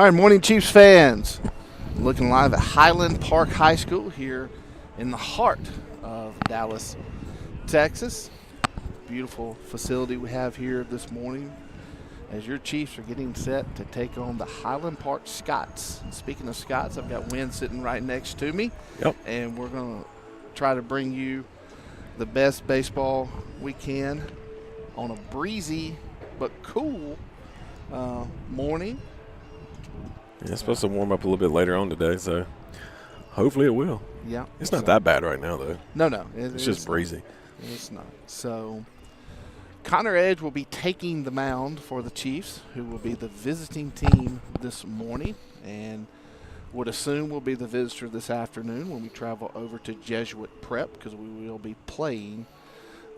All right, morning, Chiefs fans. Looking live at Highland PArk High School here in the heart of Dallas, Texas. Beautiful facility we have here this morning as your Chiefs are getting set to take on the Highland PArk Scots. And speaking of Scots, I've got Wynn sitting right next to me. Yep. And we're going to try to bring you the best baseball we can on a breezy but cool morning. Yeah, it's supposed to warm up a little bit later on today, so hopefully it will. Yeah. It's not that bad right now, though. No. It's just breezy. It's not. So Connor Edge will be taking the mound for the Chiefs, who will be the visiting team this morning and would assume will be the visitor this afternoon when we travel over to Jesuit Prep, because we will be playing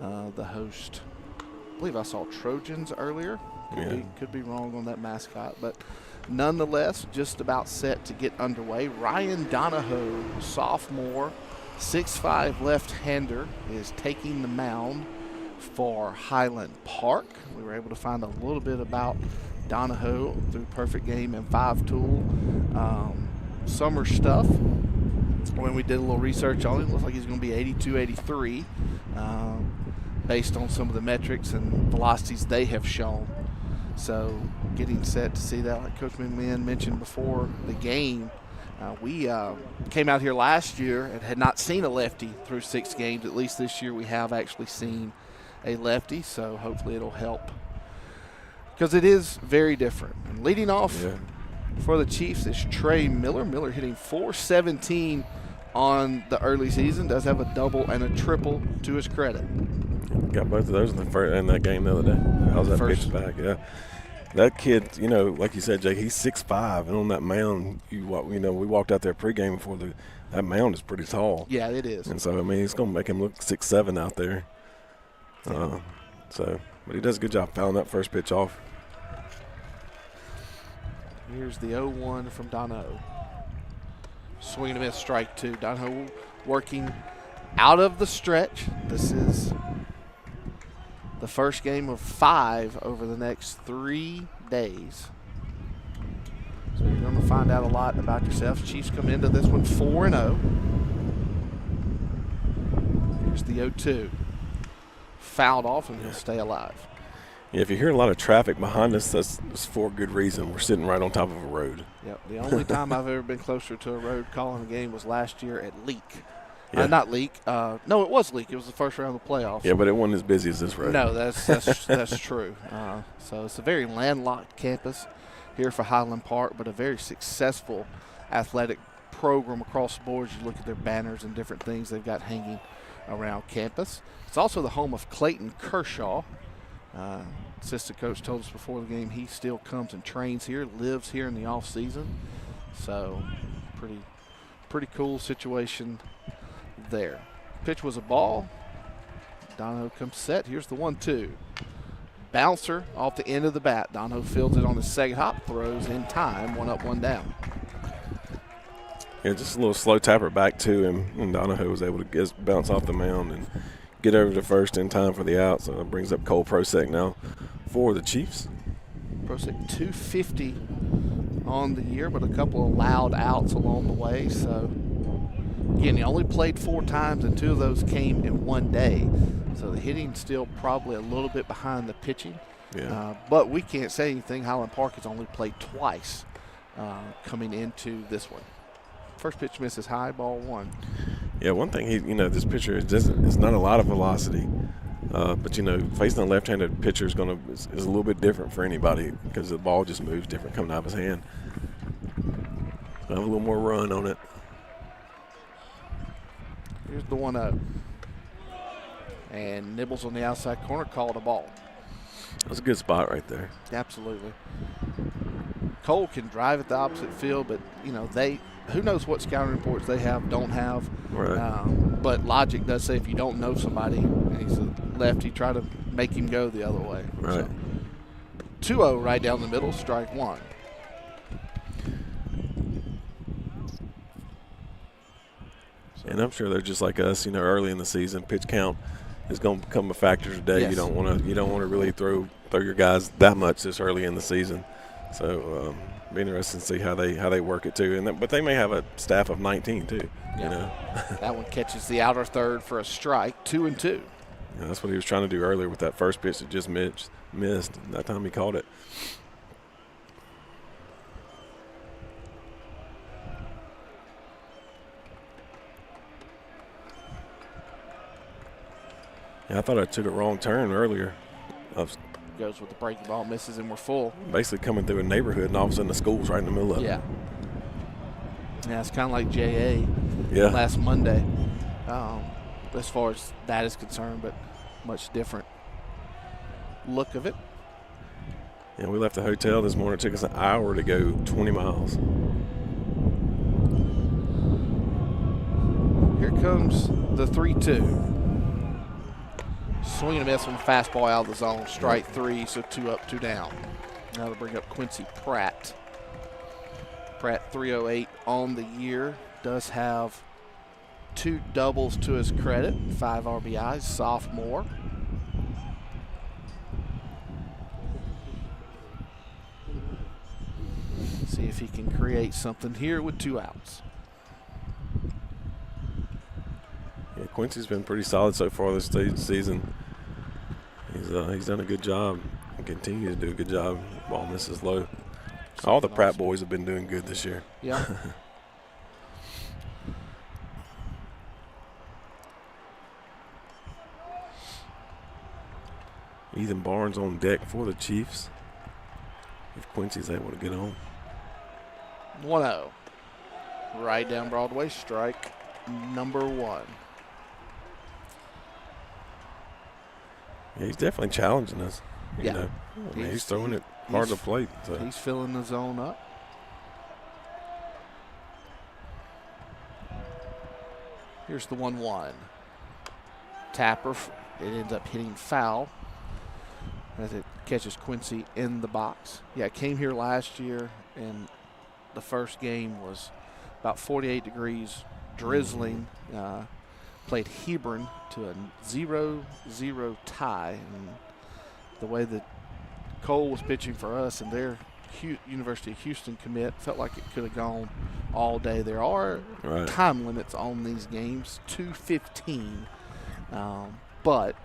the host. I believe I saw Trojans earlier. Could be wrong on that mascot, but nonetheless, just about set to get underway. Ryan Donahoe, sophomore, 6'5" left-hander, is taking the mound for Highland PArk. We were able to find a little bit about Donahoe through Perfect Game and 5-tool summer stuff. When we did a little research on him, it looks like he's going to be 82, 83, based on some of the metrics and velocities they have shown. So getting set to see that, like Coach McMahon mentioned before the game, we came out here last year and had not seen a lefty through 6 games. At least this year we have actually seen a lefty, so hopefully it'll help, because it is very different. And leading off for the Chiefs is Trey Miller. Miller hitting .417 on the early season, does have a double and a triple to his credit. Got both of those in that game the other day. How's that pitch back? Yeah. That kid, like you said, Jake, he's 6'5", and on that mound, we walked out there pregame before that mound is pretty tall. Yeah, it is. And so, it's going to make him look 6'7" out there. But he does a good job fouling that first pitch off. Here's the 0-1 from Donahoe. Swing and a miss, strike 2. Donahoe working out of the stretch. This is the first game of 5 over the next 3 days. So you're going to find out a lot about yourself. Chiefs come into this one 4-0. Here's the 0-2. Fouled off, and he'll stay alive. Yeah, if you hear a lot of traffic behind us, that's for good reason. We're sitting right on top of a road. Yep. The only time I've ever been closer to a road calling a game was last year at Leak. Yeah. Not Leak. No, it was Leak. It was the first round of the playoffs. Yeah, but it wasn't as busy as this road. No, that's true. So it's a very landlocked campus here for Highland PArk, but a very successful athletic program across the board. You look at their banners and different things they've got hanging around campus. It's also the home of Clayton Kershaw. Assistant coach told us before the game he still comes and trains here, lives here in the off season. So pretty cool situation there. Pitch was a ball. Donahoe comes set. Here's the 1-2. Bouncer off the end of the bat. Donahoe fields it on the second hop, throws in time, 1 up, 1 down. Yeah, just a little slow tapper back to him, and Donahoe was able to bounce off the mound and get over to first in time for the out. So it brings up Cole Prosek now for the Chiefs. Prosek 250 on the year, but a couple of loud outs along the way. So again, he only played 4 times, and 2 of those came in 1 day. So the hitting still probably a little bit behind the pitching. Yeah. But we can't say anything. Highland PArk has only played twice coming into this one. First pitch misses high, ball 1. Yeah, one thing this pitcher is not a lot of velocity, but facing a left-handed pitcher is a little bit different for anybody because the ball just moves different coming out of his hand. So have a little more run on it. Here's the 1-0. And Nibbles on the outside corner called a ball. That's a good spot right there. Absolutely. Cole can drive at the opposite field, but who knows what scouting reports they don't have. Right. But logic does say if you don't know somebody and he's a lefty, try to make him go the other way. Right. So, 2-0 right down the middle, strike 1. And I'm sure they're just like us, early in the season, pitch count is going to become a factor today. Yes. You don't want to really throw your guys that much this early in the season. So Be interesting to see how they work it too. But they may have a staff of 19 too. Yeah. You know. That one catches the outer third for a strike, 2-2. Yeah, that's what he was trying to do earlier with that first pitch that just missed. That time he caught it. Yeah, I thought I took a wrong turn earlier. Goes with the breaking ball, misses, and we're full. Basically coming through a neighborhood, and all of a sudden the school's right in the middle of it. Yeah. Yeah, it's kind of like JA last Monday, as far as that is concerned, but much different look of it. Yeah, we left the hotel this morning. It took us an hour to go 20 miles. Here comes the 3-2. Swing and a miss on the fastball out of the zone. Strike 3, so 2 up, 2 down. Now to bring up Quincy Pratt. Pratt 308 on the year. Does have 2 doubles to his credit, 5 RBIs, sophomore. See if he can create something here with 2 outs. Yeah, Quincy's been pretty solid so far this season. He's done a good job and continues to do a good job. Ball misses low. All the Pratt boys have been doing good this year. Yeah. Ethan Barnes on deck for the Chiefs. If Quincy's able to get on. 1-0. Right down Broadway, strike number 1. Yeah, he's definitely challenging us. You know. I mean, he's throwing it hard to plate. So. He's filling the zone up. Here's the 1-1. Tapper, it ends up hitting foul as it catches Quincy in the box. Yeah, it came here last year, and the first game was about 48 degrees, drizzling. Played Hebron to a 0-0 tie. And the way that Cole was pitching for us and their University of Houston commit, felt like it could have gone all day. There are time limits on these games, 2:15, but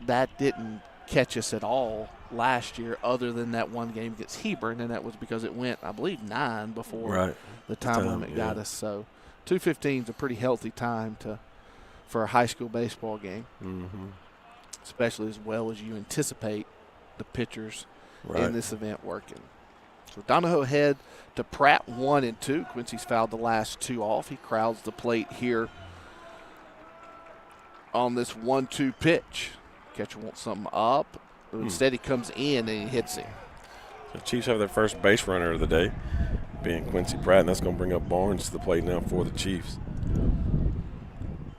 that didn't catch us at all last year other than that one game against Hebron, and that was because it went, I believe, 9 before the time limit got us. So 2:15 is a pretty healthy time for a high school baseball game, especially as well as you anticipate the pitchers in this event working. So Donahoe ahead to Pratt 1-2. Quincy's fouled the last 2 off. He crowds the plate here on this 1-2 pitch. Catcher wants something up, but instead he comes in and he hits him. The Chiefs have their first base runner of the day, being Quincy Pratt, and that's going to bring up Barnes to the plate now for the Chiefs. And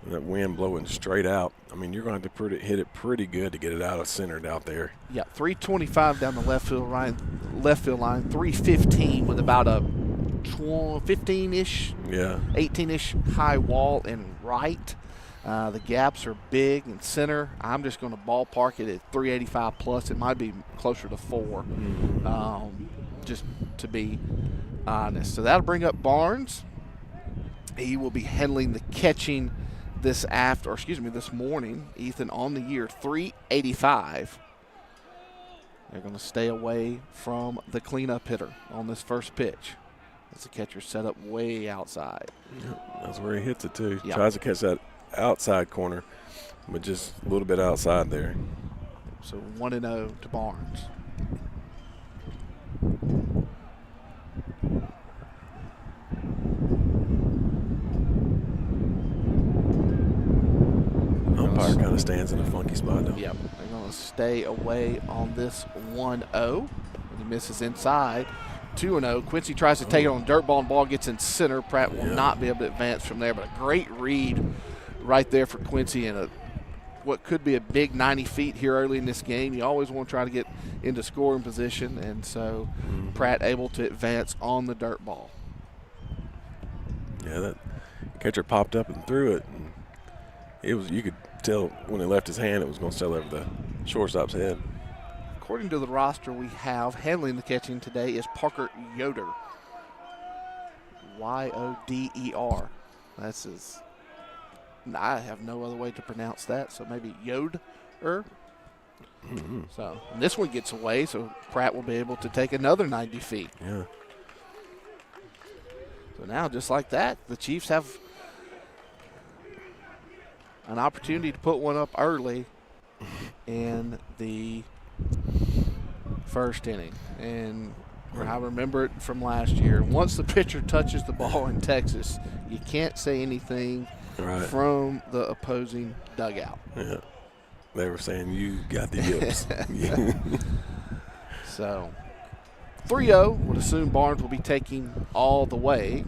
that wind blowing straight out. I mean, you're going to have to hit it pretty good to get it out of centered out there. Yeah, 325 down the left field line, 315 with about a 15-ish, 18-ish high wall and right. The gaps are big in center. I'm just going to ballpark it at 385 plus. It might be closer to 4, just to be honest. So that'll bring up Barnes. He will be handling the catching this morning. Ethan on the year, 385. They're going to stay away from the cleanup hitter on this first pitch. As the catcher set up way outside. That's where he hits it too. Tries to catch that outside corner, but just a little bit outside there. So 1-0 to Barnes. Umpire kind of stands in a funky spot though. Yep, they're going to stay away on this 1-0. He misses inside. 2-0. Quincy tries to take it on dirt ball, and ball gets in center. Pratt will not be able to advance from there, but a great read right there for Quincy, and what could be a big 90 feet here early in this game. You always want to try to get into scoring position, and so Pratt able to advance on the dirt ball. Yeah, that catcher popped up and threw it. And you could tell when he left his hand it was going to sail over the shortstop's head. according to the roster we have, handling the catching today is Parker Yoder. Yoder. That's his. I have no other way to pronounce that, so maybe Yoder. Mm-hmm. So and this one gets away, so Pratt will be able to take another 90 feet. Yeah. So now, just like that, the Chiefs have an opportunity to put one up early in the first inning. And I remember it from last year. Once the pitcher touches the ball in Texas, you can't say anything from the opposing dugout. Yeah. They were saying you got the yips. So 3-0 would assume Barnes will be taking all the way.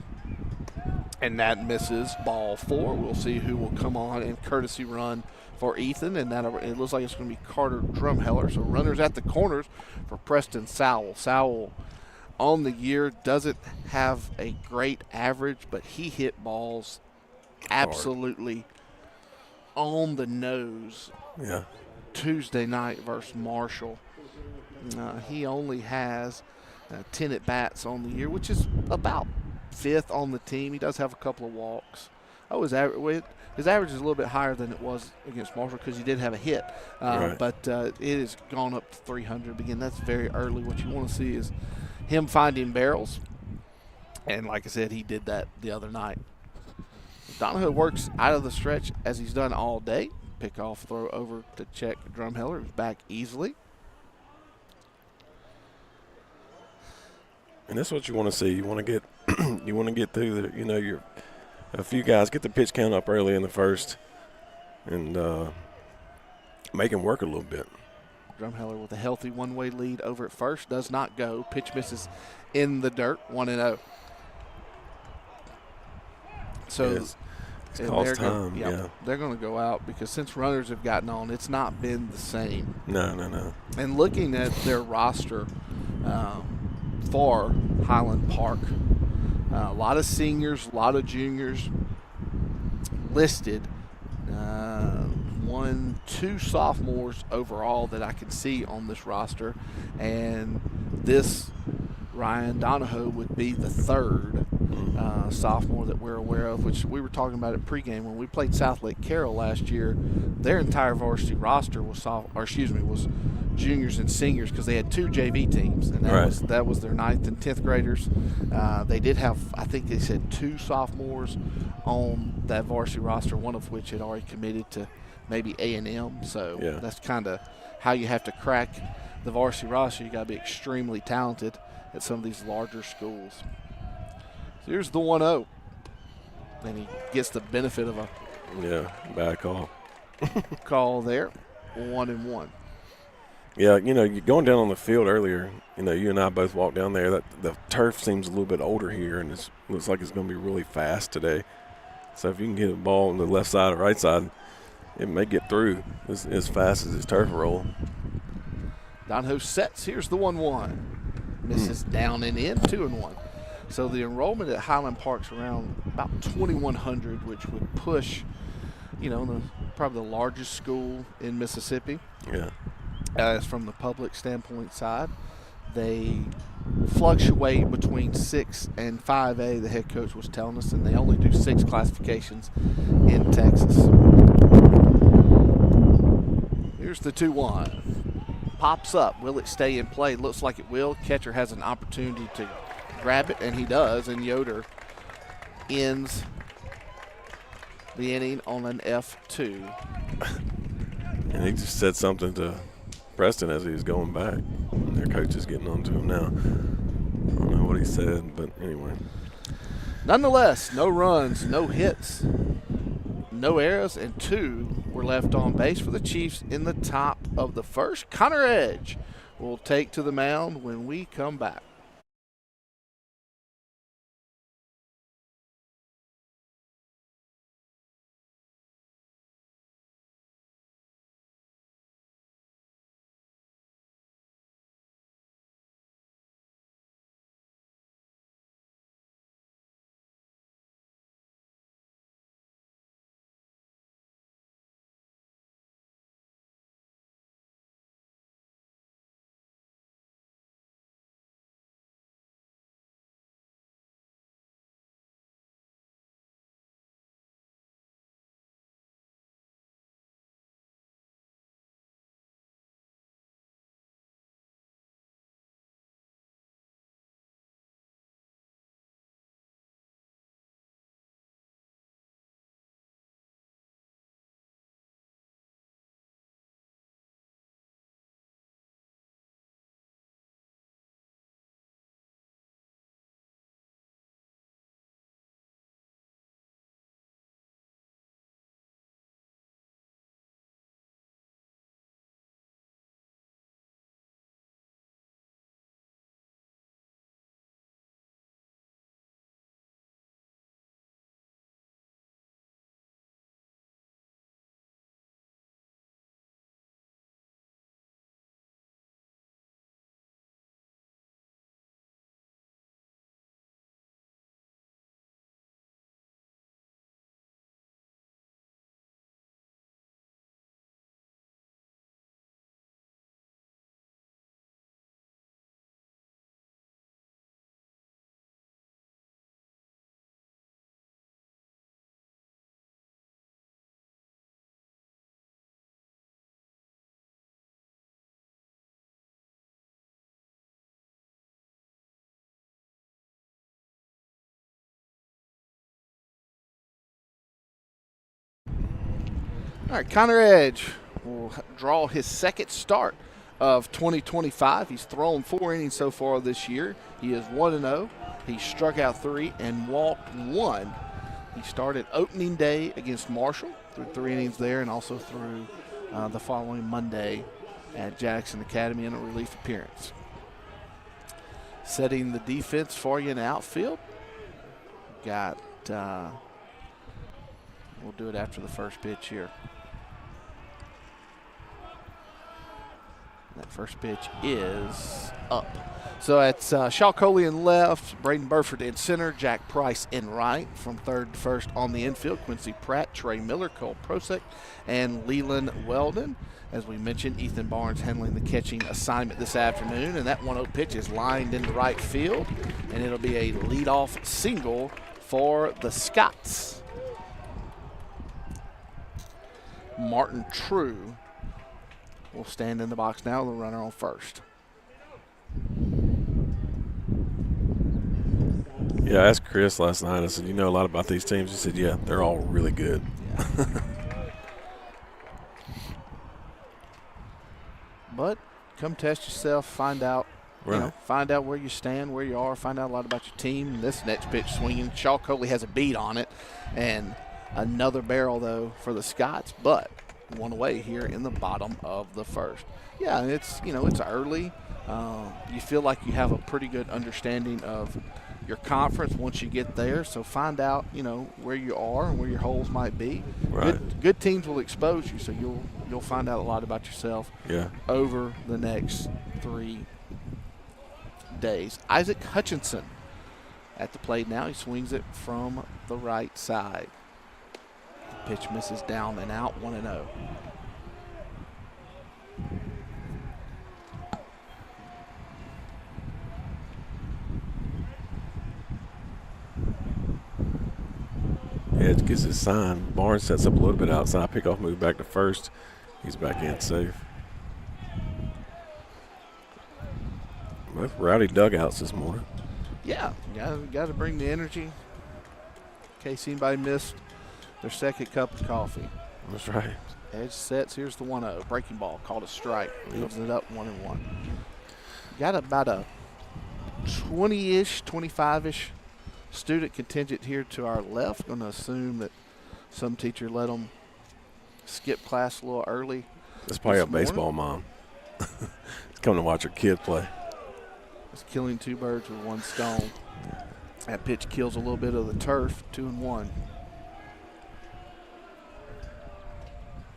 And that misses ball 4. We'll see who will come on and courtesy run for Ethan. And that it looks like it's going to be Carter Drumheller. So runners at the corners for Preston Sowell. Sowell on the year doesn't have a great average, but he hit balls absolutely on the nose. Yeah. Tuesday night versus Marshall. He only has 10 at-bats on the year, which is about 5th on the team. He does have a couple of walks. His average is a little bit higher than it was against Marshall because he did have a hit. But it has gone up to 300. Again, that's very early. What you want to see is him finding barrels. And like I said, he did that the other night. Donahoe works out of the stretch as he's done all day. Pick-off throw over to check Drumheller. Who's back easily. And that's what you want to see. You want to get through the, a few guys get the pitch count up early in the first and make him work a little bit. Drumheller with a healthy one-way lead over at first. Does not go. Pitch misses in the dirt. 1-0. So it's calls time. They're going to go out because since runners have gotten on, it's not been the same. No. And looking at their roster for Highland Park, a lot of seniors, a lot of juniors listed. 2 sophomores overall that I can see on this roster, and this Ryan Donahoe would be the 3rd sophomore that we're aware of, which we were talking about at pregame when we played South Lake Carroll last year. Their entire varsity roster was juniors and seniors because they had 2 JV teams, and that was their 9th and 10th graders. They did have, I think they said 2 sophomores on that varsity roster, one of which had already committed to maybe A&M. So that's kind of how you have to crack the varsity roster. You got to be extremely talented at some of these larger schools. So here's the 1-0. And he gets the benefit of a bad call. call there. 1-1. Yeah, you're going down on the field earlier. You and I both walked down there. That the turf seems a little bit older here, and it looks like it's going to be really fast today. So if you can get a ball on the left side or right side, it may get through as fast as this turf roll. Donahoe sets. Here's the 1-1. Misses down and in. 2-1. So the enrollment at Highland Park's around about 2,100, which would push, probably the largest school in Mississippi. Yeah. As from the public standpoint side, they fluctuate between 6 and 5A, the head coach was telling us, and they only do 6 classifications in Texas. Here's the 2-1. Pops up. Will it stay in play? Looks like it will. Catcher has an opportunity to grab it, and he does, and Yoder ends the inning on an F2. And he just said something to Preston as he was going back. Their coach is getting on to him now. I don't know what he said, but anyway. Nonetheless, no runs, no hits, no errors, and 2 were left on base for the Chiefs in the top of the first. Connor Edge will take to the mound when we come back. All right, Connor Edge will draw his second start of 2025. He's thrown 4 innings so far this year. He is 1-0. He struck out 3 and walked 1. He started opening day against Marshall, threw 3 innings there, and also threw the following Monday at Jackson Academy in a relief appearance. Setting the defense for you in the outfield. Got, we'll do it after the first pitch here. That first pitch is up. So it's Shaw Coley in left, Braden Burford in center, Jack Price in right. From third to first on the infield, Quincy Pratt, Trey Miller, Cole Prosek, and Leland Weldon. As we mentioned, Ethan Barnes handling the catching assignment this afternoon, and that 1-0 pitch is lined into right field, and it'll be a leadoff single for the Scots. Martin True will stand in the box now, the runner on first. Yeah, I asked Chris last night. I said, you know a lot about these teams? He said, yeah, they're all really good. Yeah. But come test yourself, find out, Right. find out where you stand, where you are, find out a lot about your team. This next pitch swinging, Shaw Coley has a beat on it, and another barrel though for the Scots, but one away here in the bottom of the first. Yeah, it's it's early. You feel like you have a pretty good understanding of your conference once you get there. So find out where you are and where your holes might be. Right. Good teams will expose you, so you'll find out a lot about yourself. Yeah. Over the next 3 days. Isaac Hutchinson at the plate now. He swings it from the right side. The pitch misses down and out, 1-0. Edge gets his sign. Barnes sets up a little bit outside. Pickoff move back to first. He's back in safe. Both rowdy dugouts this morning. Yeah, got to bring the energy in case anybody missed their second cup of coffee. That's right. Edge sets. Here's the 1-0. Breaking ball called a strike. Leaves it up 1-1. Got about a 20-ish, 25-ish student contingent here to our left. Going to assume that some teacher let them skip class a little early. That's probably a baseball mom. It's coming to watch her kid play. It's killing 2 birds with 1 stone. That pitch kills a little bit of the turf, 2-1.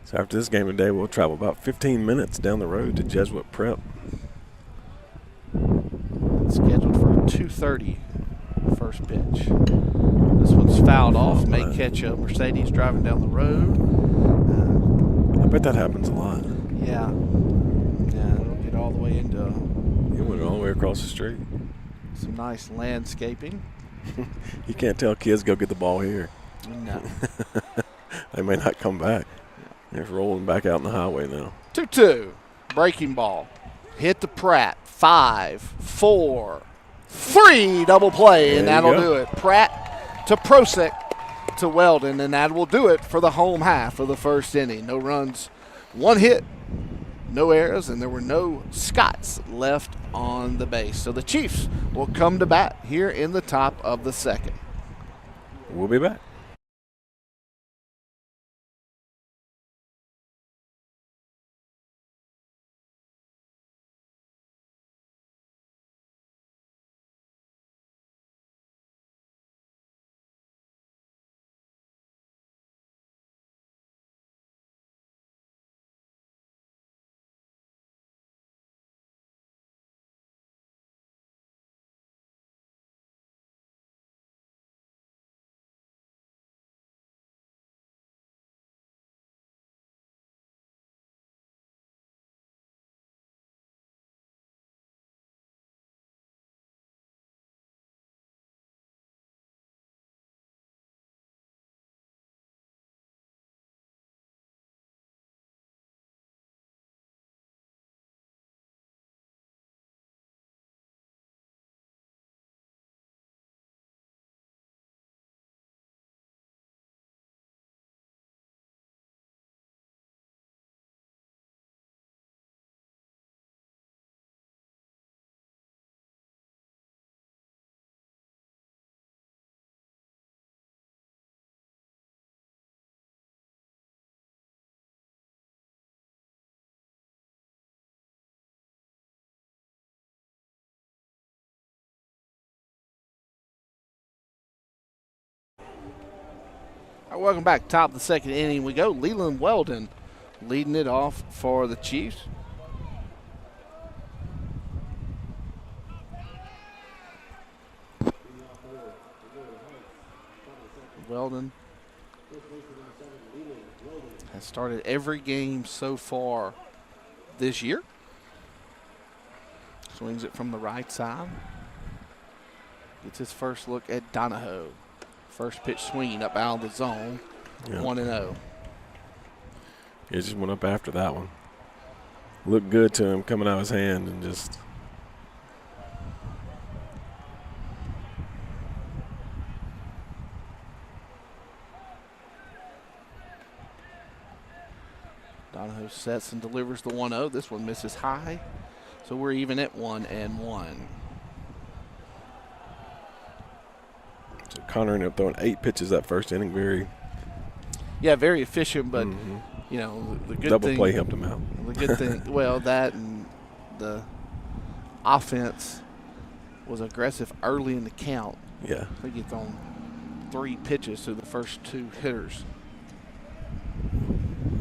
So after this game today, we'll travel about 15 minutes down the road to Jesuit Prep. It's scheduled for a 2:30 first pitch. This one's fouled off. May catch up. Mercedes driving down the road. I bet that happens a lot. Yeah, it'll get all the way into It went all the way across the street. some nice landscaping. You can't tell kids go get the ball here. No. They may not come back. They're rolling back out on the highway now. 2-2. Breaking ball. Hit the Pratt. 5, 4, 3. Double play, and that'll do it. Pratt to Prosek to Weldon, and that will do it for the home half of the first inning. No runs, 1 hit, no errors, and there were no Scots left on the base. So the Chiefs will come to bat here in the top of the second. We'll be back. All right, welcome back. Top of the second inning we go. Leland Weldon leading it off for the Chiefs. Weldon has started every game so far this year. Swings it from the right side. Gets his first look at Donahoe. First pitch swinging up out of the zone. 1-0. He just went up after that one. Looked good to him coming out of his hand and just. Donahoe sets and delivers the 1-0. This one misses high. So we're even at 1-1. So Connor ended up throwing 8 pitches that first inning. Very efficient, but you know the good double thing, play helped him out. The good thing, well, that and the offense was aggressive early in the count. Yeah, I think he thrown 3 pitches to the first 2 hitters.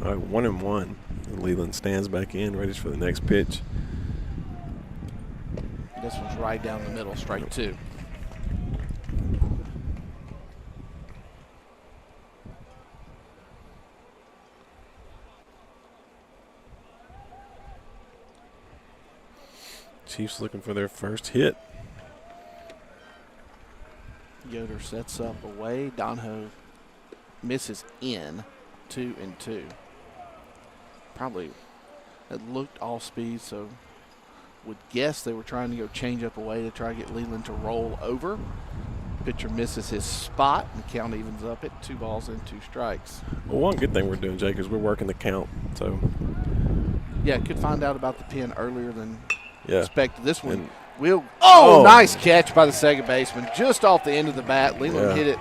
All right, 1-1. Leland stands back in, ready for the next pitch. This one's right down the middle, strike 2. Chiefs looking for their first hit. Yoder sets up away. Donahoe misses in. 2-2. Probably it looked off speed, so would guess they were trying to go change up away to try to get Leland to roll over. Pitcher misses his spot, and the count evens up at 2 balls and 2 strikes. Well, one good thing we're doing, Jake, is we're working the count. So yeah, could find out about the pin earlier than expected. This one and nice catch by the second baseman, just off the end of the bat. Leland hit it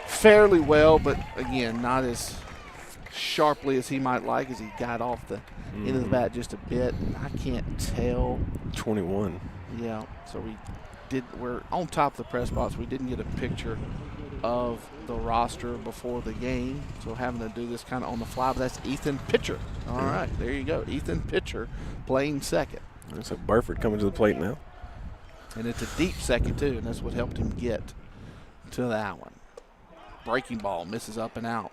fairly well, but again, not as sharply as he might like, as he got off the end of the bat just a bit. I can't tell. 21. Yeah, so we're on top of the press box. We didn't get a picture of the roster before the game, so having to do this kind of on the fly. But that's Ethan Pitcher. All right, there you go. Ethan Pitcher playing second. So Burford coming to the plate now. And it's a deep second, too, and that's what helped him get to that one. Breaking ball misses up and out.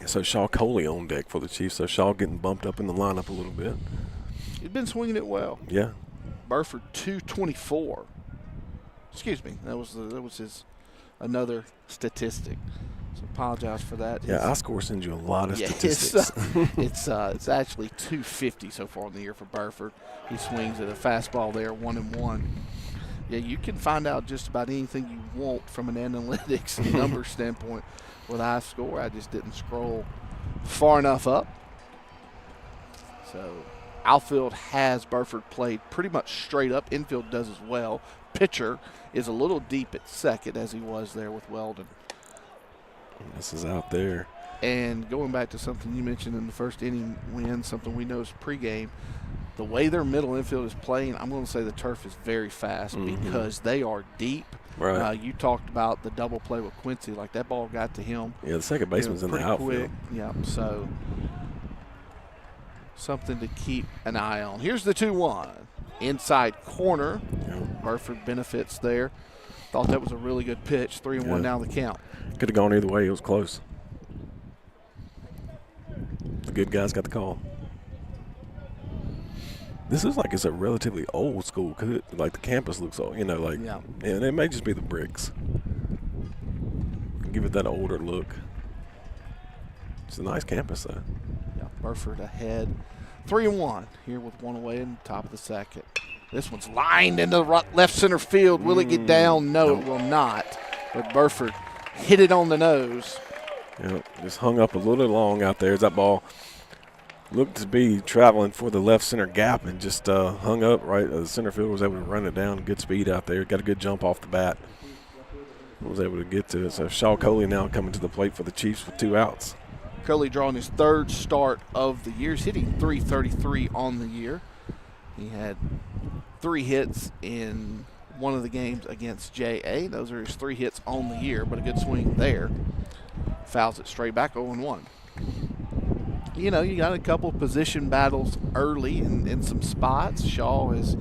So Shaw Coley on deck for the Chiefs. So Shaw getting bumped up in the lineup a little bit. He'd been swinging it well. Yeah. Burford 224. Excuse me. That was his another statistic. So apologize for that. Yeah, iScore sends you a lot of statistics. It's actually 250 so far in the year for Burford. He swings at a fastball there, 1-1. Yeah, you can find out just about anything you want from an analytics and numbers standpoint with iScore. I just didn't scroll far enough up. So outfield has Burford played pretty much straight up. Infield does as well. Pitcher is a little deep at second, as he was there with Weldon. This is out there. And going back to something you mentioned in the first inning win, something we noticed pregame, the way their middle infield is playing, I'm going to say the turf is very fast because they are deep. Right. You talked about the double play with Quincy, like that ball got to him. Yeah, the second baseman's in the outfield. Quick. Yeah, so something to keep an eye on. Here's the 2-1. Inside corner. Yep. Burford benefits there. Thought that was a really good pitch. 3-1 now the count. Could have gone either way. It was close. The good guys got the call. This is like it's a relatively old school, cause like the campus looks old, and it may just be the bricks. Give it that older look. It's a nice campus, though. Yeah, Burford ahead. 3-1 here with one away in the top of the second. This one's lined into left center field. Will it get down? No, it will not. But Burford hit it on the nose. Yeah, just hung up a little long out there as that ball looked to be traveling for the left center gap and just hung up right. The center fielder was able to run it down. Good speed out there. Got a good jump off the bat. Was able to get to it. So Shaw Coley now coming to the plate for the Chiefs with 2 outs. Coley drawing his 3rd start of the year. He's hitting .333 on the year. He had 3 hits in one of the games against J.A. Those are his 3 hits on the year, but a good swing there. fouls it straight back 0-1. You know, you got a couple position battles early in some spots. Shaw has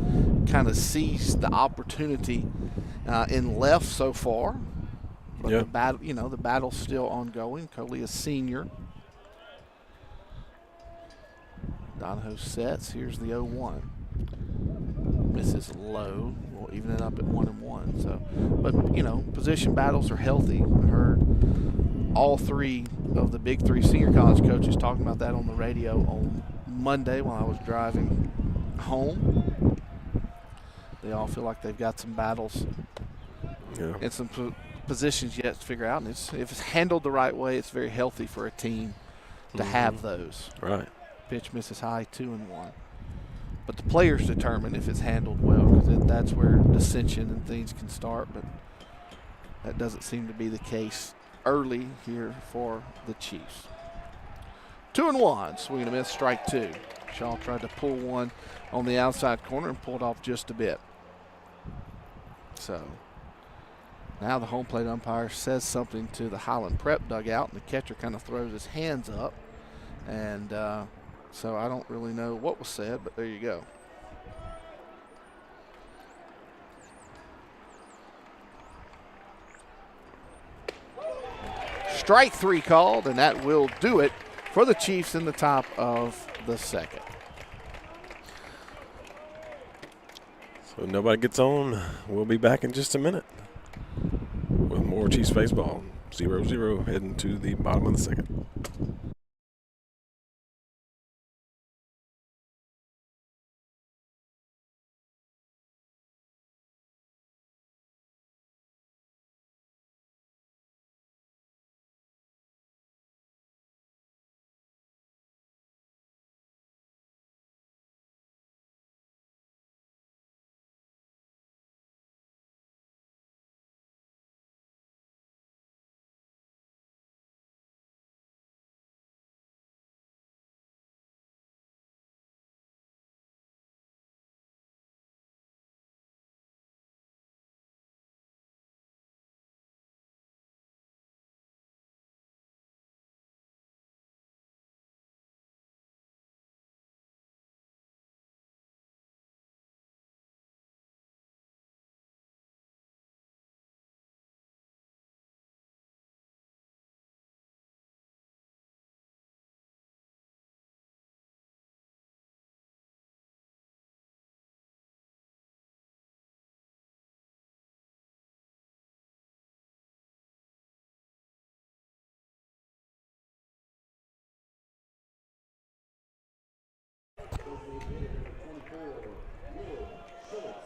kind of seized the opportunity in left so far. But the battle, you know, the battle's still ongoing. Coley is senior. Donahoe sets. Here's the 0-1. Misses low. We'll even it up at 1-1. So, but you know, position battles are healthy. I heard all three of the big three senior college coaches talking about that on the radio on Monday while I was driving home. They all feel like they've got some battles and some positions yet to figure out. And if it's handled the right way, it's very healthy for a team to have those. Right. Pitch misses high, 2-1. But the players determine if it's handled well, because that's where dissension and things can start. But that doesn't seem to be the case early here for the Chiefs. 2-1, swing and a miss, strike two. Shaw tried to pull one on the outside corner and pulled off just a bit. So now the home plate umpire says something to the Highland Prep dugout, and the catcher kind of throws his hands up. And so I don't really know what was said, but there you go. Strike three called, and that will do it for the Chiefs in the top of the second. So nobody gets on. We'll be back in just a minute with more Chiefs baseball. 0-0 heading to the bottom of the second.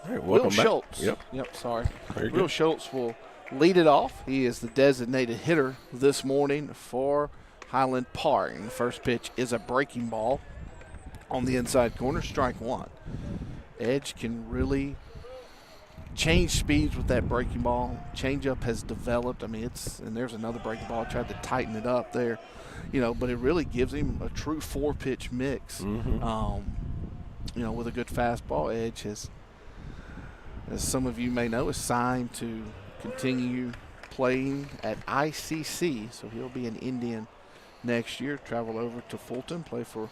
All right, Will Schultz. Yep, sorry. Very Will good. Schultz will lead it off. He is the designated hitter this morning for Highland PArk. And the first pitch is a breaking ball on the inside corner, strike one. Edge can really change speeds with that breaking ball. Changeup has developed. I mean, and there's another breaking ball. I tried to tighten it up there, you know, but it really gives him a true four-pitch mix. You know, with a good fastball. Edge has, as some of you may know, is signed to continue playing at ICC. So he'll be an Indian next year, travel over to Fulton, play for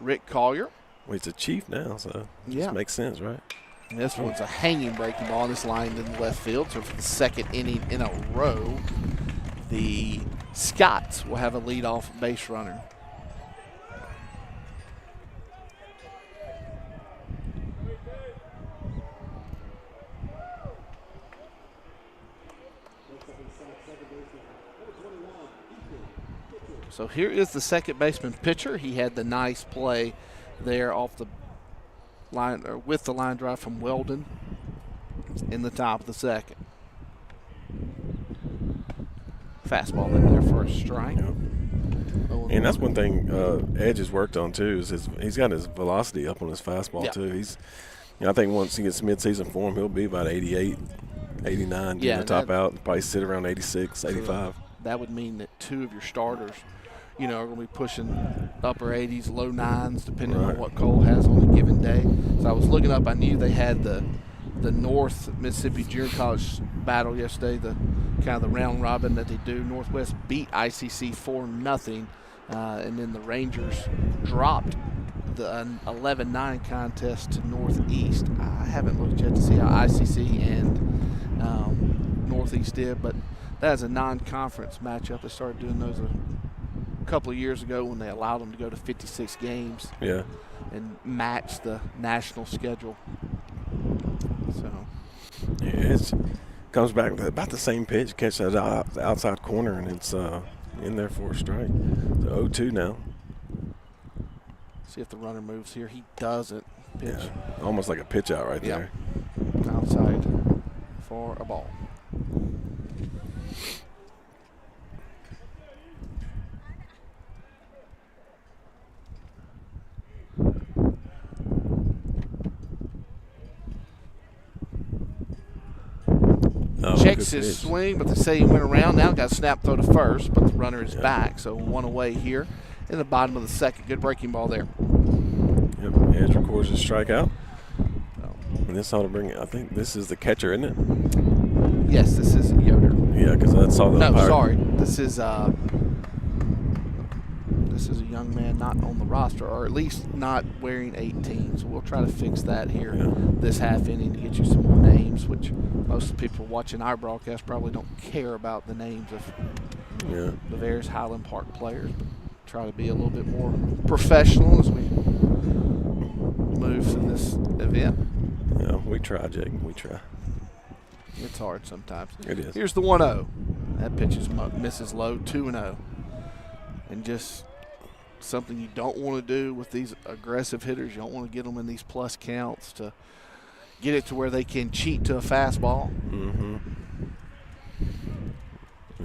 Rick Collier. Well, he's a Chief now, so yeah, makes sense, right? And this one's a hanging breaking ball. This line in the left field. So for the second inning in a row, the Scots will have a leadoff base runner. So here is the second baseman pitcher. He had the nice play there off the line, or with the line drive from Weldon in the top of the second. Fastball in there for a strike. Yep. And that's one thing Edge has worked on too, is he's got his velocity up on his fastball too. He's, you know, I think once he gets mid-season form, he'll be about 88, 89, getting the top out, and probably sit around 86, 85. That would mean that two of your starters, you know, are going to be pushing upper 80s, low 9s, depending on what Cole has on a given day. So I was looking up. I knew they had the the North Mississippi Junior College battle yesterday, the kind of the round robin that they do. Northwest beat ICC 4-0, and then the Rangers dropped the 11-9 contest to Northeast. I haven't looked yet to see how ICC and Northeast did, but that is a non-conference matchup. They started doing those a couple of years ago when they allowed them to go to 56 games. Yeah. And match the national schedule. So yeah, it comes back with about the same pitch, catch that the outside corner, and it's in there for a strike. So 0-2 now. See if the runner moves here. He doesn't. Pitch. Yeah, almost like a pitch out right there. Outside for a ball. Checks his swing, but they say he went around. Now got a snap throw to first, but the runner is back. So one away here in the bottom of the second. Good breaking ball there. Yep, Edge records his strikeout. And this ought to bring it. I think this is the catcher, isn't it? Yes, this is Yoder. Yeah, because I saw the umpire. No, sorry. This is a young man not on the roster, or at least not wearing 18. So we'll try to fix that here this half inning to get you some more names, which most people watching our broadcast probably don't care about the names of the various Highland Park players, but try to be a little bit more professional as we move through this event. Yeah, we try, Jake. We try. It's hard sometimes. It is. Here's the 1-0. That pitch misses low, 2-0. And just something you don't want to do with these aggressive hitters. You don't want to get them in these plus counts to get it to where they can cheat to a fastball. Mm-hmm.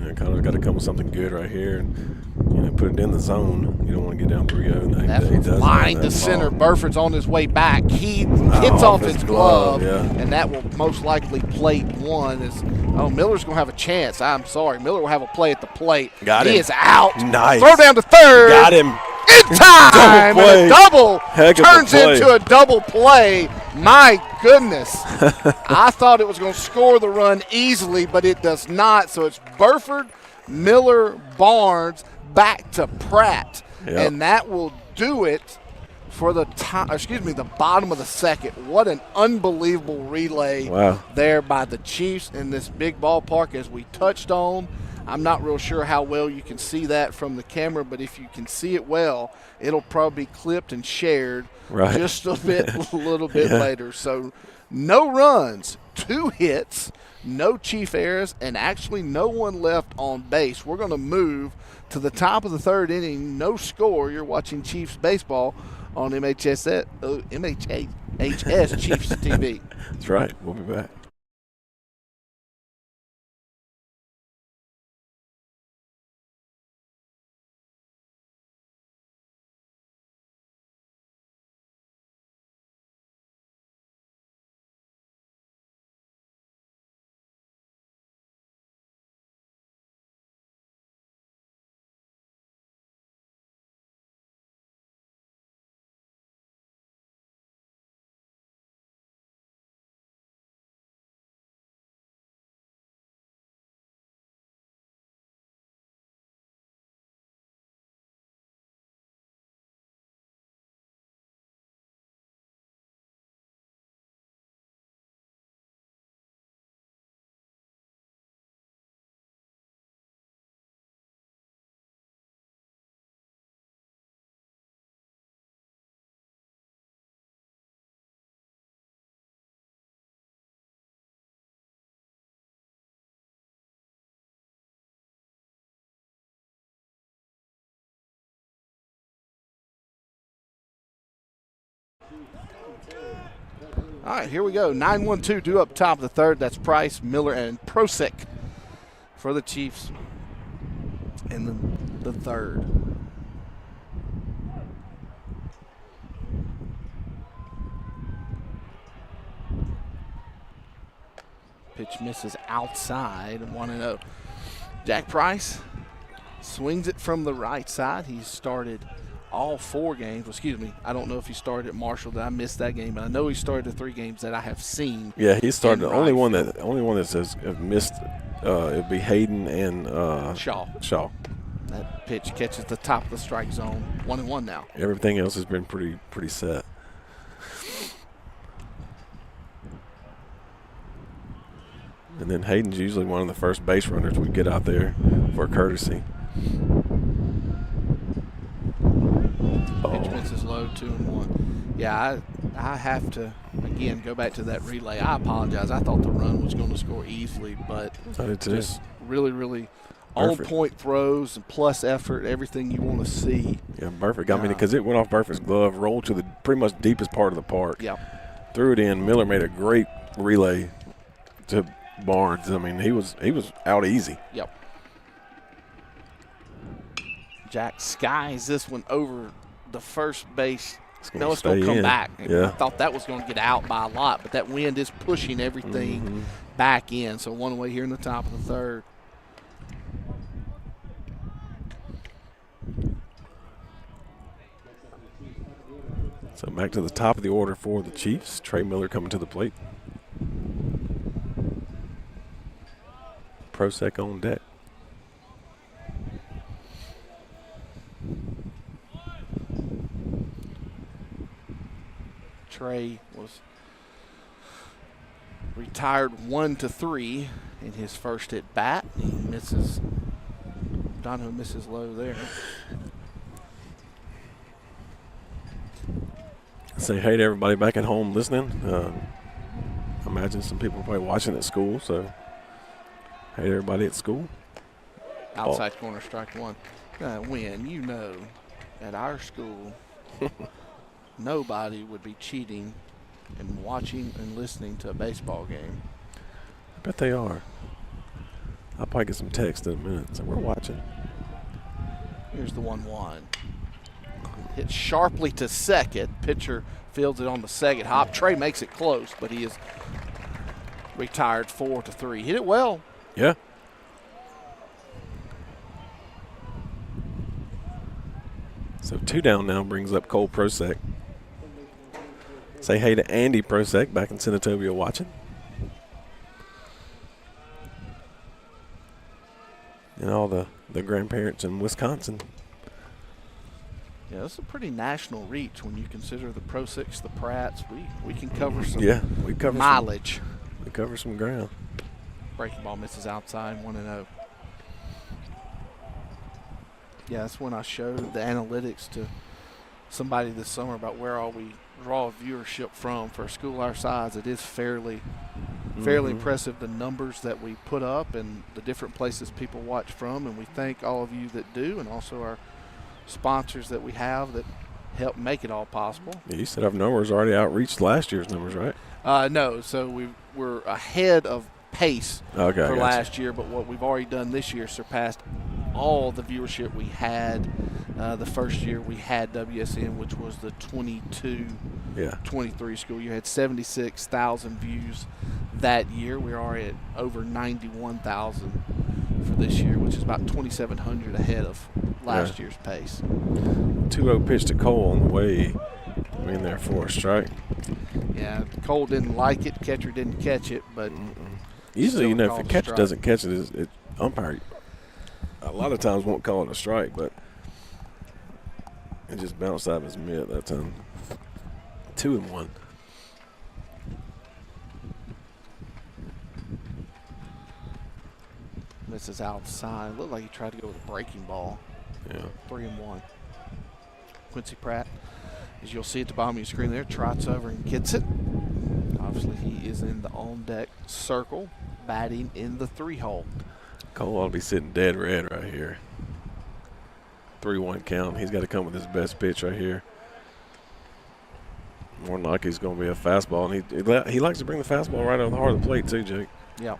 Yeah, kind of got to come with something good right here and put it in the zone. You don't want to get down 3-0. That one's lined to center. Burford's on his way back. He hits off his glove, and that will most likely plate one. Miller's going to have a chance. I'm sorry. Miller will have a play at the plate. Got him. He is out. Nice. Throw down to third. Got him. In time. Double play. And a double Heck of turns a play. into a double play. My goodness. I thought it was going to score the run easily, but it does not. So it's Burford, Miller, Barnes, back to Pratt. Yep. And that will do it for the bottom of the second. What an unbelievable relay there by the Chiefs in this big ballpark, as we touched on. I'm not real sure how well you can see that from the camera, but if you can see it well, it'll probably be clipped and shared just a little bit later. So no runs, 2 hits, no Chief errors, and actually no one left on base. We're going to move to the top of the third inning, no score. You're watching Chiefs baseball on MHS Chiefs TV. That's right. We'll be back. All right, here we go. 9-1-2 due up top of the third. That's Price, Miller, and Prosek for the Chiefs in the third. Pitch misses outside, 1-0. Jack Price swings it from the right side. He's started all 4 games. Excuse me. I don't know if he started at Marshall. That I missed that game, but I know he started the 3 games that I have seen. Yeah, he started. The only one field. that says missed. It'd be Hayden and Shaw. That pitch catches the top of the strike zone. 1-1 now. Everything else has been pretty set. And then Hayden's usually one of the first base runners we get out there for courtesy. Pitch misses low, 2-1. Yeah, I have to, again, go back to that relay. I apologize. I thought the run was going to score easily, but I did too. Just really on-point throws and plus effort, everything you want to see. Yeah, Burfict. I mean, because it went off Burfict's glove, rolled to the pretty much deepest part of the park. Yeah. Threw it in. Miller made a great relay to Barnes. I mean, he was out easy. Yep. Jack skies this one over the first base. It's going to come back. Yeah. I thought that was going to get out by a lot, but that wind is pushing everything back in. So 1 away here in the top of the 3rd. So back to the top of the order for the Chiefs. Trey Miller coming to the plate. Prosek on deck. Trey was retired 1-3 in his first at bat. He misses. Dono misses low there. Say hey to everybody back at home listening. Imagine some people are probably watching at school, so hey to everybody at school. Outside corner, strike 1. When you know at our school nobody would be cheating and watching and listening to a baseball game. I bet they are. I'll probably get some text in a minute. So we're watching. Here's the 1-1. Hit sharply to second. Pitcher fields it on the second hop. Trey makes it close, but he is retired 4-3. Hit it well. Yeah. So 2 down now brings up Cole Prosek. Say hey to Andy Prosek back in Senatobia watching. And all the grandparents in Wisconsin. Yeah, it's a pretty national reach when you consider the Pro 6, the Pratts. We can cover some we cover mileage. We cover some ground. Breaking ball misses outside, 1-0. Yeah, that's when I showed the analytics to somebody this summer about where all we draw viewership from. For a school our size, it is fairly impressive, the numbers that we put up and the different places people watch from. And we thank all of you that do, and also our sponsors that we have that help make it all possible. Yeah, you said our numbers already outreached last year's numbers, right? No, so we're ahead of pace for last year, but what we've already done this year surpassed all the viewership we had the first year we had WSN, which was the 22-23 school year. Had 76,000 views that year. We're already at over 91,000 for this year, which is about 2,700 ahead of last year's pace. 2-0 pitch to Cole on the way. In there for a strike. Yeah, Cole didn't like it. Catcher didn't catch it, but usually, if a catcher doesn't catch it, it umpire a lot of times won't call it a strike, but it just bounced out of his mitt that time. 2-1. This is outside. Looked like he tried to go with a breaking ball. Yeah. 3-1. Quincy Pratt, as you'll see at the bottom of your screen there, trots over and gets it. Obviously, he is in the on-deck circle, batting in the 3-hole. Cole ought to be sitting dead red right here. 3-1 count. He's got to come with his best pitch right here. More than likely, he's going to be a fastball, and he likes to bring the fastball right on the heart of the plate too, Jake. Yeah.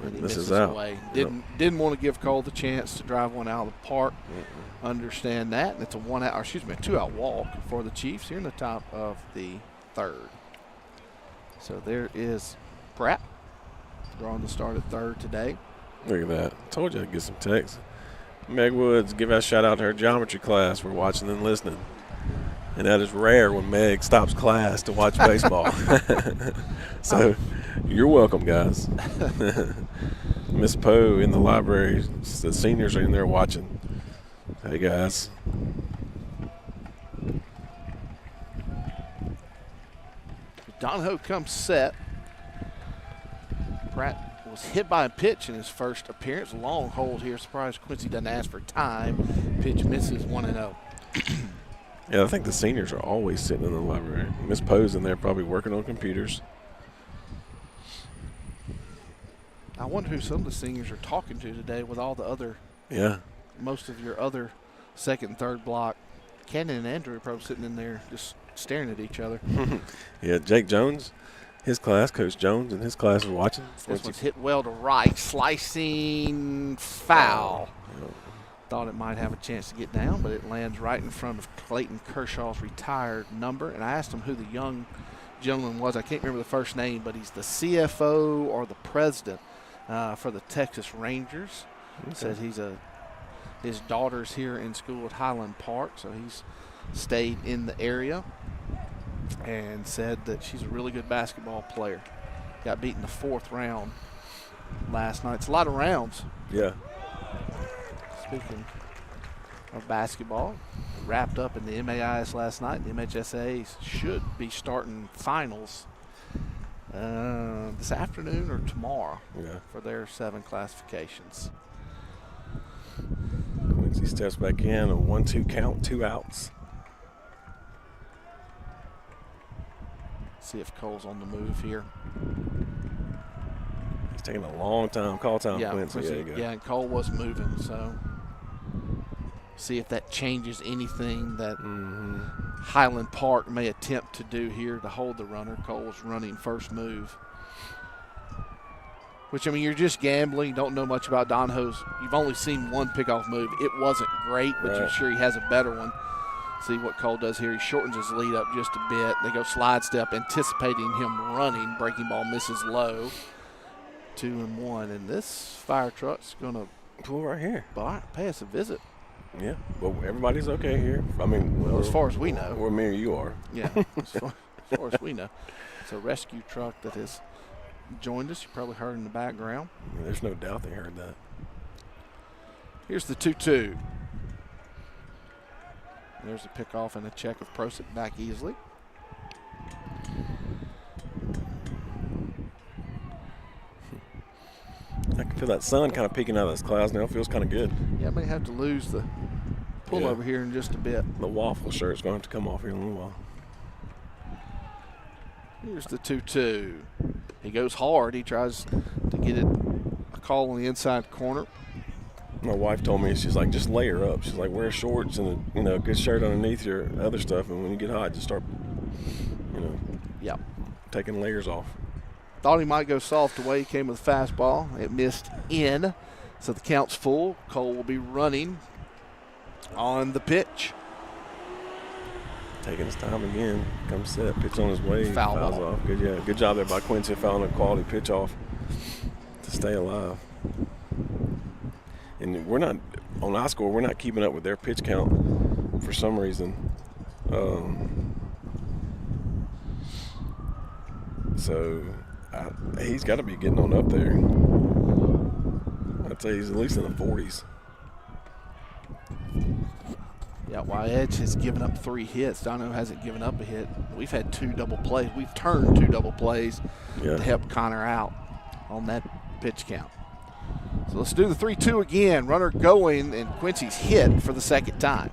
This is out. Away. Didn't want to give Cole the chance to drive one out of the park. Understand that. And it's a 2-out walk for the Chiefs here in the top of the 3rd. So there is Pratt drawing the start at 3rd today. Look at that. I told you I'd get some text. Meg Woods, give a shout out to her geometry class. We're watching and listening. And that is rare when Meg stops class to watch baseball. So you're welcome, guys. Miss Poe in the library. The seniors are in there watching. Hey, guys. Donahoe comes set. Pratt was hit by a pitch in his first appearance. Long hold here. Surprised Quincy doesn't ask for time. Pitch misses 1-0. Yeah, I think the seniors are always sitting in the library. Miss Poe's in there probably working on computers. I wonder who some of the seniors are talking to today with all the other, most of your other second and third block. Cannon and Andrew are probably sitting in there just staring at each other. Yeah, Jake Jones, his class, Coach Jones, and his class is watching. This one's hit well to right, slicing foul. Thought it might have a chance to get down, but it lands right in front of Clayton Kershaw's retired number. And I asked him who the young gentleman was. I can't remember the first name, but he's the CFO or the president for the Texas Rangers. Okay. Says his daughter's here in school at Highland PArk, so he's stayed in the area and said that she's a really good basketball player. Got beat in the 4th round last night. It's a lot of rounds. Yeah. Speaking of basketball, wrapped up in the MAIs last night. The MHSAs should be starting finals this afternoon or tomorrow for their 7 classifications. Quincy steps back in, a 1-2 count, 2 outs. See if Cole's on the move here. He's taking a long time. Call time, Quincy. There you go. Yeah, and Cole was moving, so see if that changes anything that Highland PArk may attempt to do here to hold the runner. Cole's running first move. Which, I mean, you're just gambling. Don't know much about Donahoe's. You've only seen one pickoff move. It wasn't great, but you're sure he has a better one. See what Cole does here. He shortens his lead up just a bit. They go slide step, anticipating him running. Breaking ball misses low. 2-1. And this fire truck's going to pull right here. Pay us a visit. Yeah, well, everybody's okay here. I mean, as far as we know. Where me or you are. Yeah, as far as we know. It's a rescue truck that has joined us. You probably heard in the background. Yeah, there's no doubt they heard that. Here's the 2-2. There's a pickoff and a check of Prosit back easily. I can feel that sun kind of peeking out of those clouds now. It feels kind of good. Yeah, I may have to lose the pullover here in just a bit. The waffle shirt's going to have to come off here in a little while. Here's the 2-2. He goes hard. He tries to get it a call on the inside corner. My wife told me, she's like, just layer up. She's like, wear shorts and a good shirt underneath your other stuff, and when you get hot, just start, taking layers off. Thought he might go soft the way he came with a fastball. It missed in, so the count's full. Cole will be running on the pitch. Taking his time again. Comes set, pitch on his way. Fouls off. Good job there by Quincy fouling a quality pitch off to stay alive. And we're not, on iScore, we're not keeping up with their pitch count for some reason. So he's got to be getting on up there. I'd say he's at least in the 40s. Yeah, while Edge has given up 3 hits, Dono hasn't given up a hit. We've had 2 double plays. We've turned 2 double plays to help Connor out on that pitch count. So let's do the 3-2 again. Runner going, and Quincy's hit for the second time.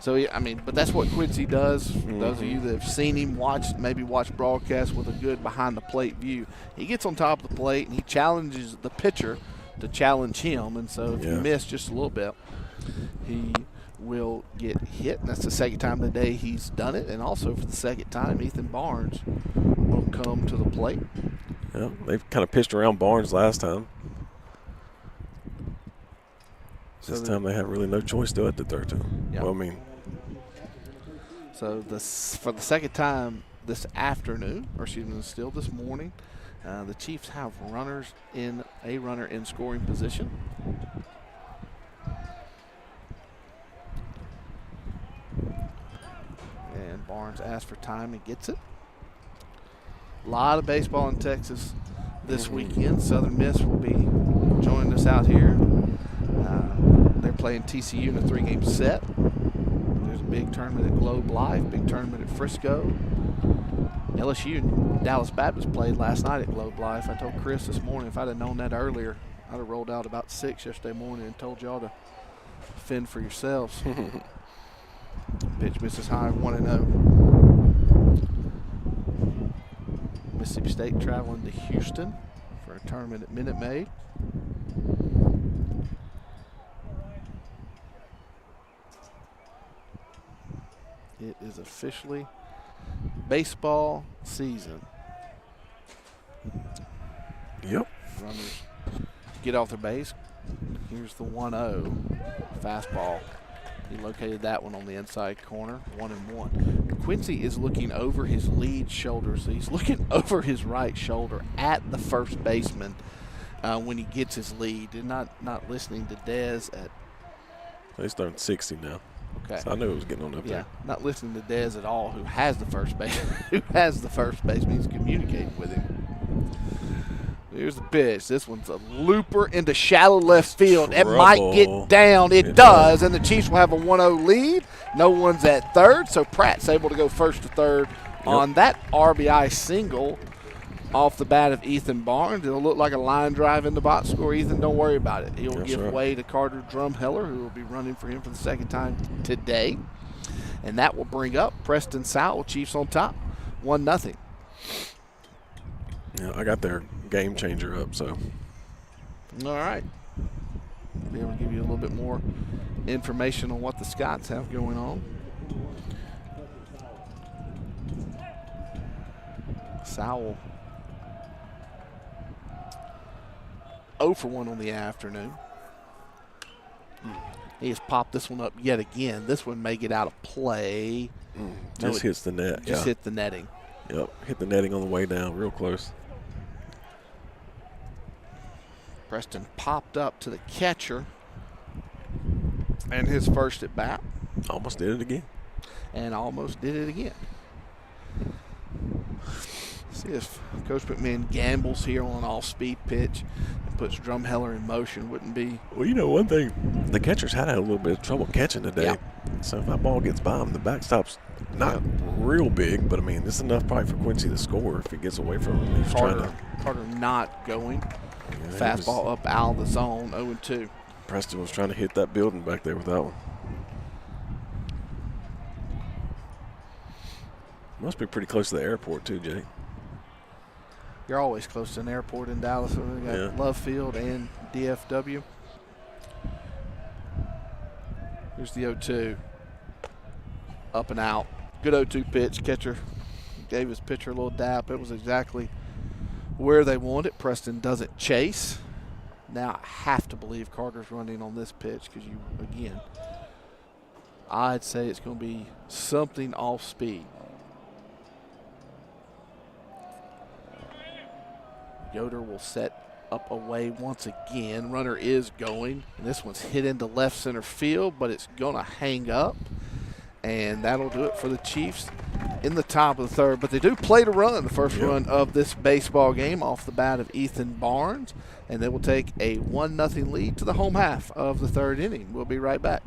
So, but that's what Quincy does. For those of you that have seen him, maybe watch broadcasts with a good behind-the-plate view. He gets on top of the plate, and he challenges the pitcher to challenge him. And so if you miss just a little bit, he will get hit. And that's the second time today he's done it. And also for the second time, Ethan Barnes will come to the plate. Yeah, they've kind of pitched around Barnes last time. This time they have really no choice to it to throw to him. Yeah. Well, so for the second time this afternoon, or excuse me, still this morning, the Chiefs have a runner in scoring position. Barnes asks for time and gets it. A lot of baseball in Texas this weekend. Southern Miss will be joining us out here. They're playing TCU in a 3-game set. There's a big tournament at Globe Life, big tournament at Frisco. LSU and Dallas Baptist played last night at Globe Life. I told Chris this morning if I'd have known that earlier, I'd have rolled out about 6 yesterday morning and told y'all to fend for yourselves. Pitch misses high, 1-0. Mississippi State traveling to Houston for a tournament at Minute Maid. It is officially baseball season. Yep. Runners get off their base. Here's the 1-0 fastball. He located that one on the inside corner, 1-1. Quincy is looking over his lead shoulder, so he's looking over his right shoulder at the first baseman when he gets his lead. And not listening to Dez at. He's throwing 60 now. Okay. So I knew it was getting on up there. Not listening to Dez at all, who has the first base, baseman. He's communicating with him. Here's the pitch. This one's a looper into shallow left field. It might get down. It does, and the Chiefs will have a 1-0 lead. No one's at third, so Pratt's able to go first to third on that RBI single off the bat of Ethan Barnes. It'll look like a line drive in the box score. Ethan, don't worry about it. He'll give way to Carter Drumheller, who will be running for him for the second time today. And that will bring up Preston Sowell, Chiefs on top, 1-0. Yeah, I got their game changer up, so. All right. Be able to give you a little bit more information on what the Scots have going on. Sowell 0 for 1 on the afternoon. He has popped this one up yet again. This one may get out of play. Just hits the net. Just hit the netting. Yep, hit the netting on the way down, real close. Preston popped up to the catcher and his first at bat. Almost did it again. And almost did it again. See if Coach McMahon gambles here on an off-speed pitch and puts Drumheller in motion. Wouldn't be. Well, you know one thing, the catcher's had a little bit of trouble catching today. Yeah. So if that ball gets by him, the backstop's not real big, but I mean, this is enough probably for Quincy to score if he gets away from him. He's Carter not going. Yeah, fastball up out of the zone, 0-2. Preston was trying to hit that building back there with that one. Must be pretty close to the airport too, Jay. You're always close to an airport in Dallas. So we got Love Field and DFW. Here's the 0-2. Up and out. Good 0-2 pitch. Catcher gave his pitcher a little dap. It was exactly where they wanted it. Preston doesn't chase. Now I have to believe Carter's running on this pitch because I'd say it's going to be something off speed. Yoder will set up away once again. Runner is going. And this one's hit into left center field, but it's going to hang up. And that'll do it for the Chiefs in the top of the third. But they do play to run, the first run of this baseball game off the bat of Ethan Barnes. And they will take a 1-0 lead to the home half of the third inning. We'll be right back.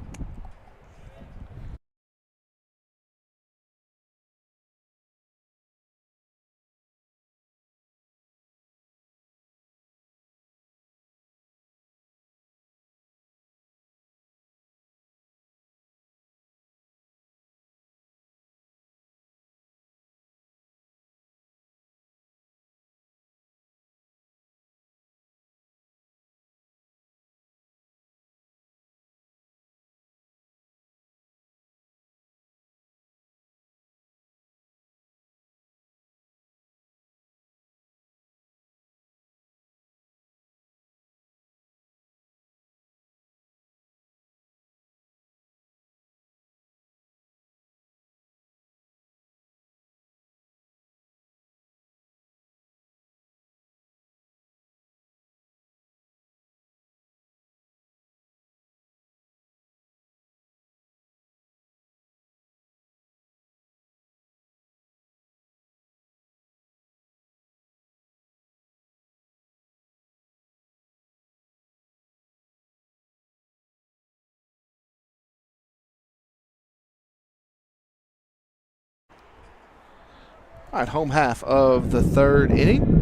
All right, home half of the third inning.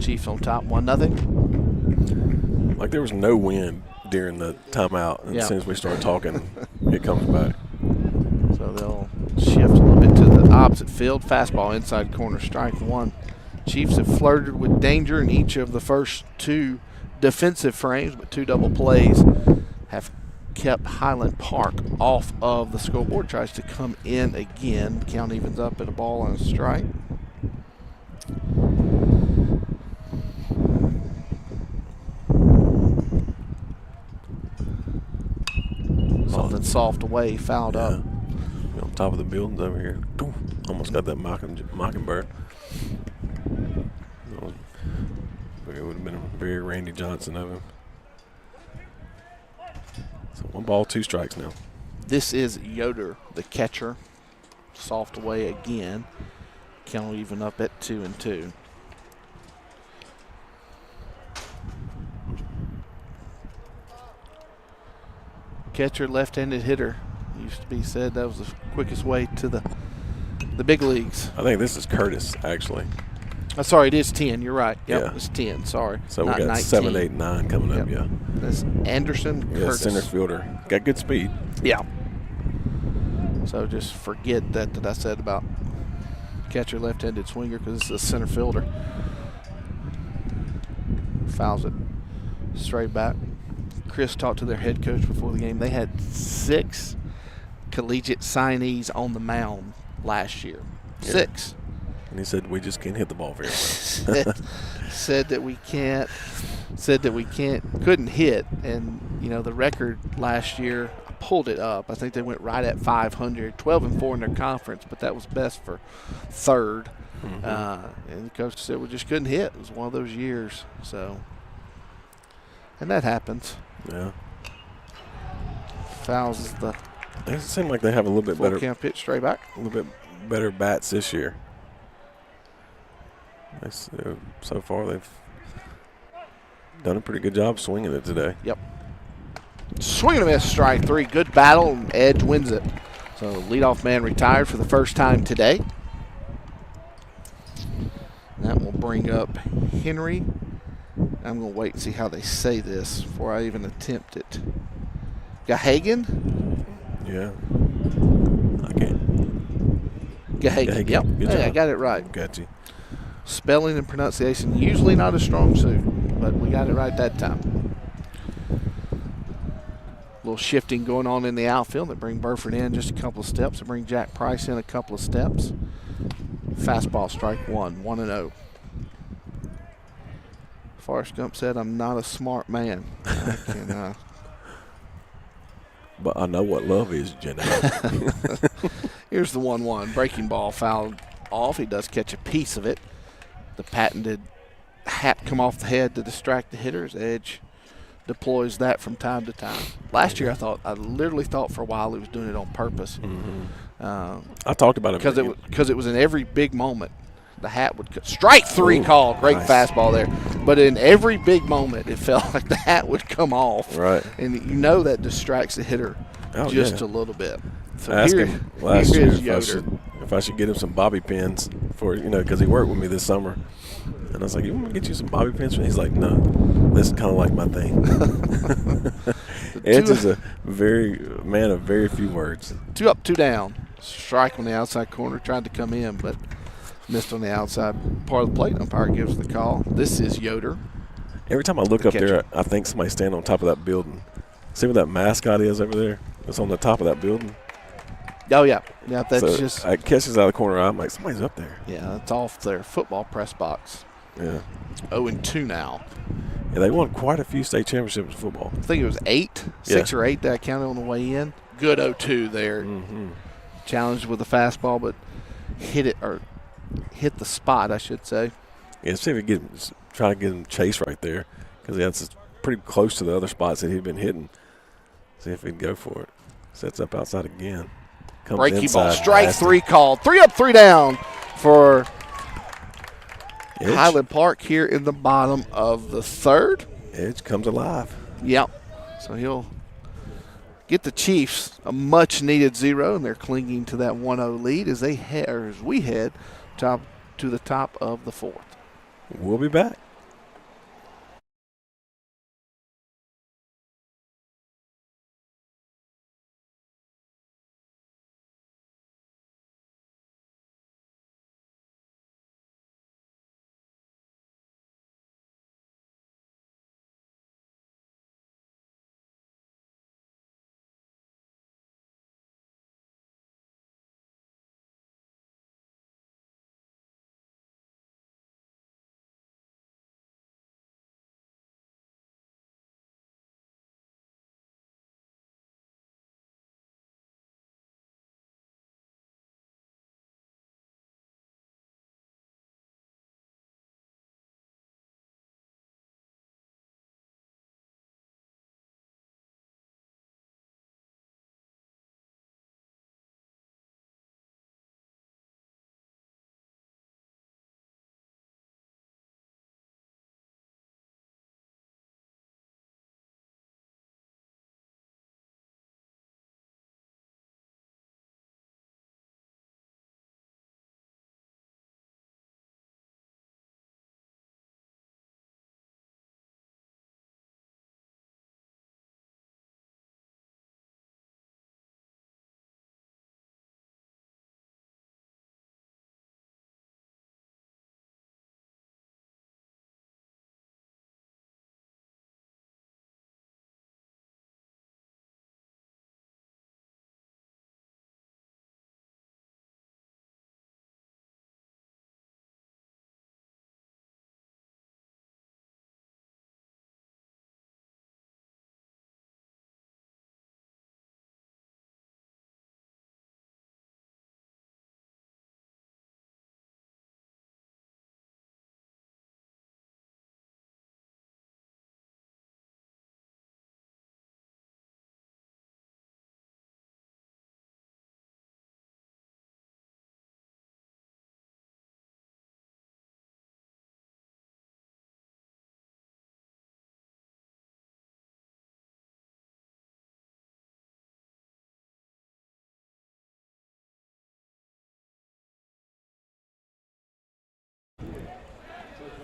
Chiefs on top, 1-0. Like there was no wind during the timeout, and as soon as we start talking, it comes back. So they'll shift a little bit to the opposite field. Fastball inside corner, strike one. Chiefs have flirted with danger in each of the first two defensive frames, but two double plays have kept Highland Park off of the scoreboard. Tries to come in again. Count evens up at a ball and a strike. Something soft away, fouled up. On top of the buildings over here. Ooh, almost got that mockingbird. It would have been a very Randy Johnson of him. So 1 ball, 2 strikes now. This is Yoder, the catcher. Soft away again. Count even up at 2-2. Catcher, left-handed hitter. Used to be said that was the quickest way to the big leagues. I think this is Curtis, actually. Sorry, it is 10. You're right. Yep, Yeah. it's 10. Sorry. So Not we got 19. 7, 8, 9 coming up, yeah. That's Anderson Curtis. Center fielder. Got good speed. Yeah. So just forget that I said about catcher, left-handed swinger, because it's a center fielder. Fouls it straight back. Chris talked to their head coach before the game. They had 6 collegiate signees on the mound last year. Yeah. 6. And he said, we just can't hit the ball very well. said that we couldn't hit. And, the record last year, I pulled it up. I think they went right at 500, 12-4 in their conference, but that was best for third. Mm-hmm. And the coach said we just couldn't hit. It was one of those years. So, and that happens. Yeah. Fouls the. They seem like they have a little bit better. Count pitch straight back. A little bit better bats this year. So far, they've done a pretty good job swinging it today. Yep. Swing and a miss, strike 3. Good battle, and Edge wins it. So leadoff man retired for the first time today. That will bring up Henry. I'm going to wait and see how they say this before I even attempt it. Gahagan? Yeah. I can't. Gahagan. Yep. Hey, I got it right. Got you. Spelling and pronunciation, usually not a strong suit, but we got it right that time. A little shifting going on in the outfield. They bring Burford in just a couple of steps. They bring Jack Price in a couple of steps. Fastball, strike 1, 1-0. Forrest Gump said, I'm not a smart man. But I know what love is, Jenny. Here's the 1-1. Breaking ball fouled off. He does catch a piece of it. The patented hat come off the head to distract the hitters. Edge deploys that from time to time. Last year, I literally thought for a while he was doing it on purpose. Mm-hmm. I talked about it because it was in every big moment. The hat would strike 3 call. Great nice. Fastball there. But in every big moment, it felt like the hat would come off. Right. And that distracts the hitter a little bit. So I asked him last year if I should get him some bobby pins for, because he worked with me this summer. And I was like, you want me to get you some bobby pins? And he's like, no, this is kind of like my thing. Edge is a man of very few words. 2 up, 2 down. Strike on the outside corner. Tried to come in, but missed on the outside part of the plate. Umpire gives the call. This is Yoder. Every time I look up there, I think somebody's standing on top of that building. See what that mascot is over there? It's on the top of that building. Oh, yeah. Yeah, that's just. I catches out of the corner. I'm like, somebody's up there. Yeah, that's off their football press box. Yeah. 0-2 now. Yeah, they won quite a few state championships in football. I think it was 6 or 8 that I counted on the way in. Good 0-2 there. Mm-hmm. Challenged with the fastball, but hit the spot, I should say. Yeah, see if he try to get him chase right there because that's pretty close to the other spots that he'd been hitting. See if he'd go for it. Sets up outside again. Comes breaking inside. Ball, strike 3 called. 3 up, 3 down for Edge. Highland Park here in the bottom of the third. Edge comes alive. Yep. So he'll get the Chiefs a much-needed 0, and they're clinging to that 1-0 lead as we head to the top of the 4th. We'll be back.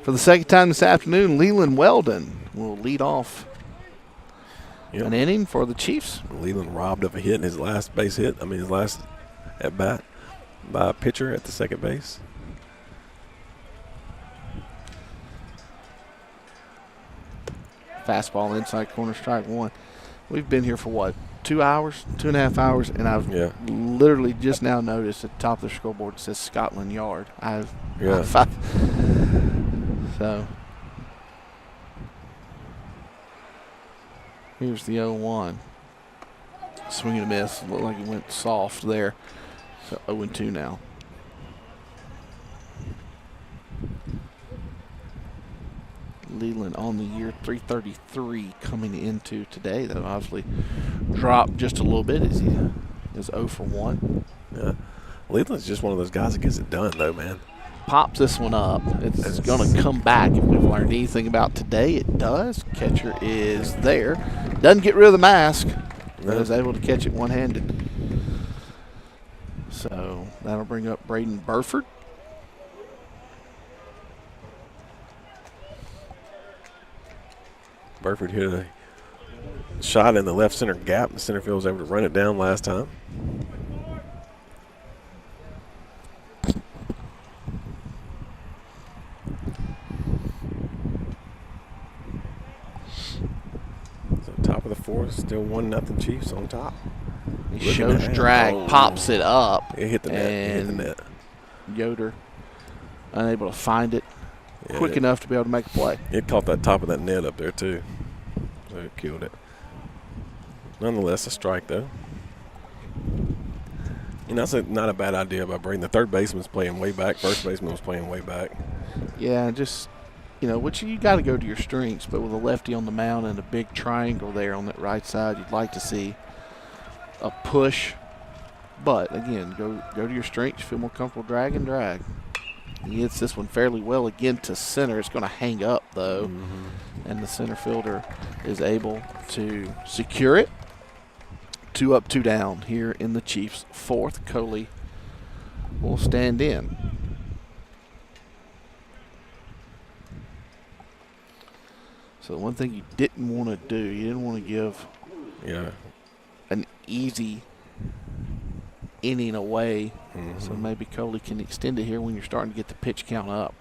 For the second time this afternoon, Leland Weldon will lead off an inning for the Chiefs. Leland robbed of a hit in his last base hit. His last at bat by a pitcher at the second base. Fastball inside corner, strike 1. We've been here for what, 2 hours, 2.5 hours, and I've literally just now noticed at the top of the scoreboard it says Scotland Yard. So here's the 0-1. Swing and a miss. Looked like it went soft there. So 0-2 now. Leland on the year 333 coming into today. That obviously dropped just a little bit as he is 0 for 1. Yeah. Leland's just one of those guys that gets it done, though, man. Pops this one up. It's going to come back. If we've learned anything about today, it does. Catcher is there. Doesn't get rid of the mask, but is able to catch it one-handed. So that'll bring up Braden Burford. Burford hit a shot in the left center gap. The center field was able to run it down last time. So top of the 4th, still 1-0 Chiefs on top. He shows drag, pops it up. It hit the net. It hit the net. Yoder unable to find it quick enough to be able to make a play. It caught that top of that net up there too. So it killed it. Nonetheless, a strike though. That's not a bad idea by Braden. The third baseman's playing way back. First baseman was playing way back. Yeah, just, which you got to go to your strengths, but with a lefty on the mound and a big triangle there on that right side, you'd like to see a push. But, again, go to your strengths. Feel more comfortable drag. He hits this one fairly well again to center. It's going to hang up, though, and the center fielder is able to secure it. 2 up, 2 down here in the Chiefs' fourth. Coley will stand in. So the one thing you didn't want to do, you didn't want to give an easy inning away. So maybe Coley can extend it here when you're starting to get the pitch count up.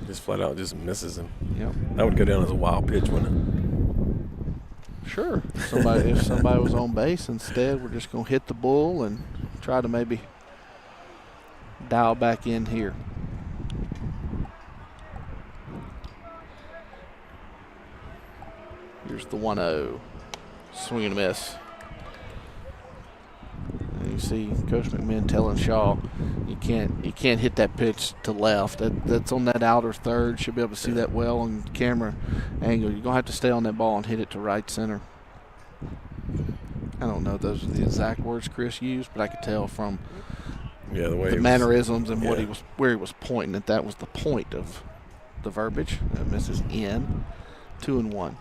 Just flat out just misses him. Yep. That would go down as a wild pitch, wouldn't it? Sure. If somebody was on base, instead we're just going to hit the bull and try to maybe dial back in here. Here's the 1-0. Swing and a miss. And you see Coach McMahon telling Shaw, you can't hit that pitch to left. That's on that outer third. Should be able to see that well on camera angle. You're going to have to stay on that ball and hit it to right center. I don't know if those are the exact words Chris used, but I could tell from the way the mannerisms and where he was pointing that was the point of the verbiage. That misses in. 2-1.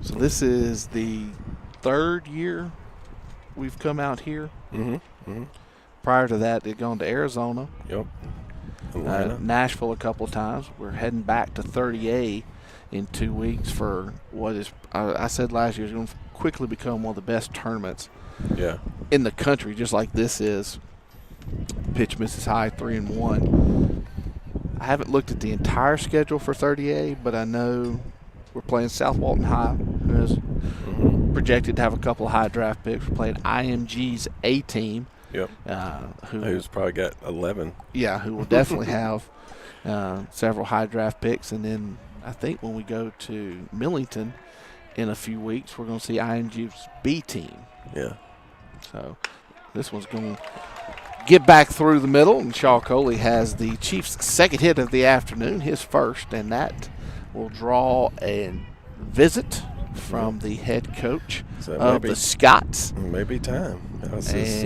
So this is the third year we've come out here. Prior to that, they'd gone to Arizona. Yep. Nashville a couple of times. We're heading back to 30A in 2 weeks for what is, I said last year, is going to quickly become one of the best tournaments in the country, just like this is. Pitch misses high, 3-1. I haven't looked at the entire schedule for 30A, but I know we're playing South Walton High, who is projected to have a couple of high draft picks. We're playing IMG's A team. Yep. Who's probably got 11. Yeah, who will definitely have several high draft picks. And then I think when we go to Millington in a few weeks, we're going to see IMG's B team. Yeah. So this one's going to get back through the middle, and Shaw Coley has the Chiefs' second hit of the afternoon, his first, and that will draw a visit from the head coach of the Scots. Maybe time. That's his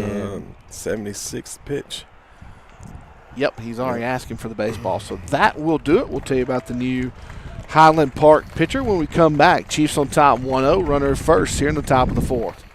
76th pitch. Yep, he's already asking for the baseball. So that will do it. We'll tell you about the new Highland PArk pitcher when we come back. Chiefs on top 1-0, runner first here in the top of the fourth.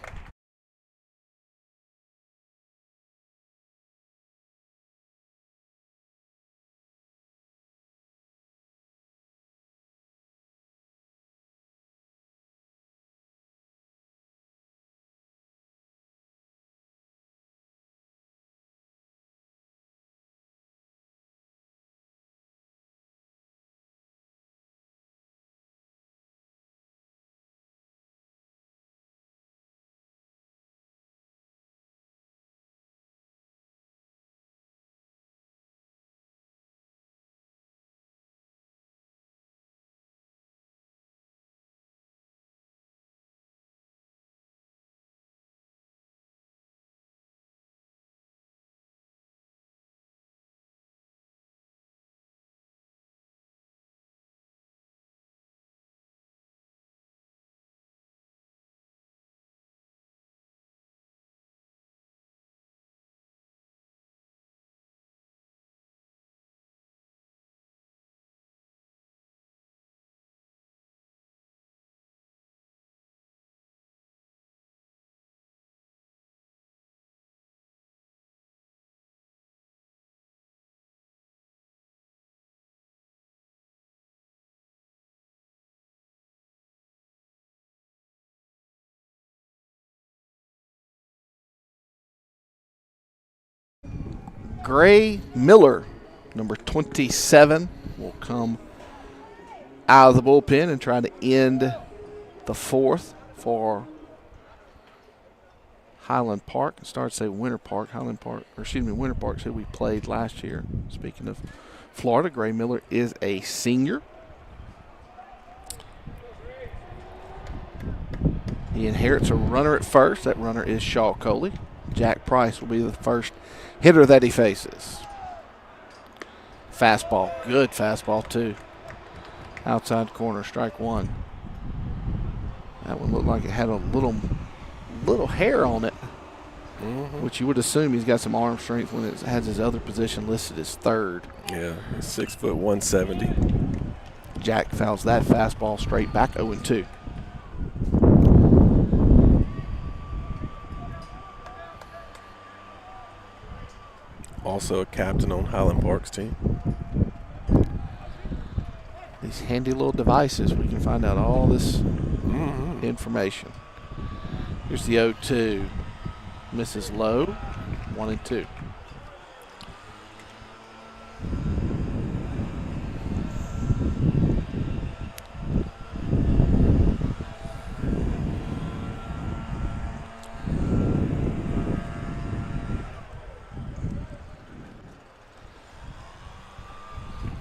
Gray Miller, number 27, will come out of the bullpen and try to end the fourth for Highland PArk. It starts to say Winter Park. Winter Park's who we played last year. Speaking of Florida, Gray Miller is a senior. He inherits a runner at first. That runner is Shaw Coley. Jack Price will be the first hitter that he faces. Fastball. Good fastball, too. Outside corner, strike one. That one looked like it had a little hair on it, which you would assume he's got some arm strength when it has his other position listed as third. Yeah, 6 foot 170. Jack fouls that fastball straight back, 0-2. Also a captain on Highland PARk's team. These handy little devices, we can find out all this information. Here's the 0-2. Misses low, 1-2.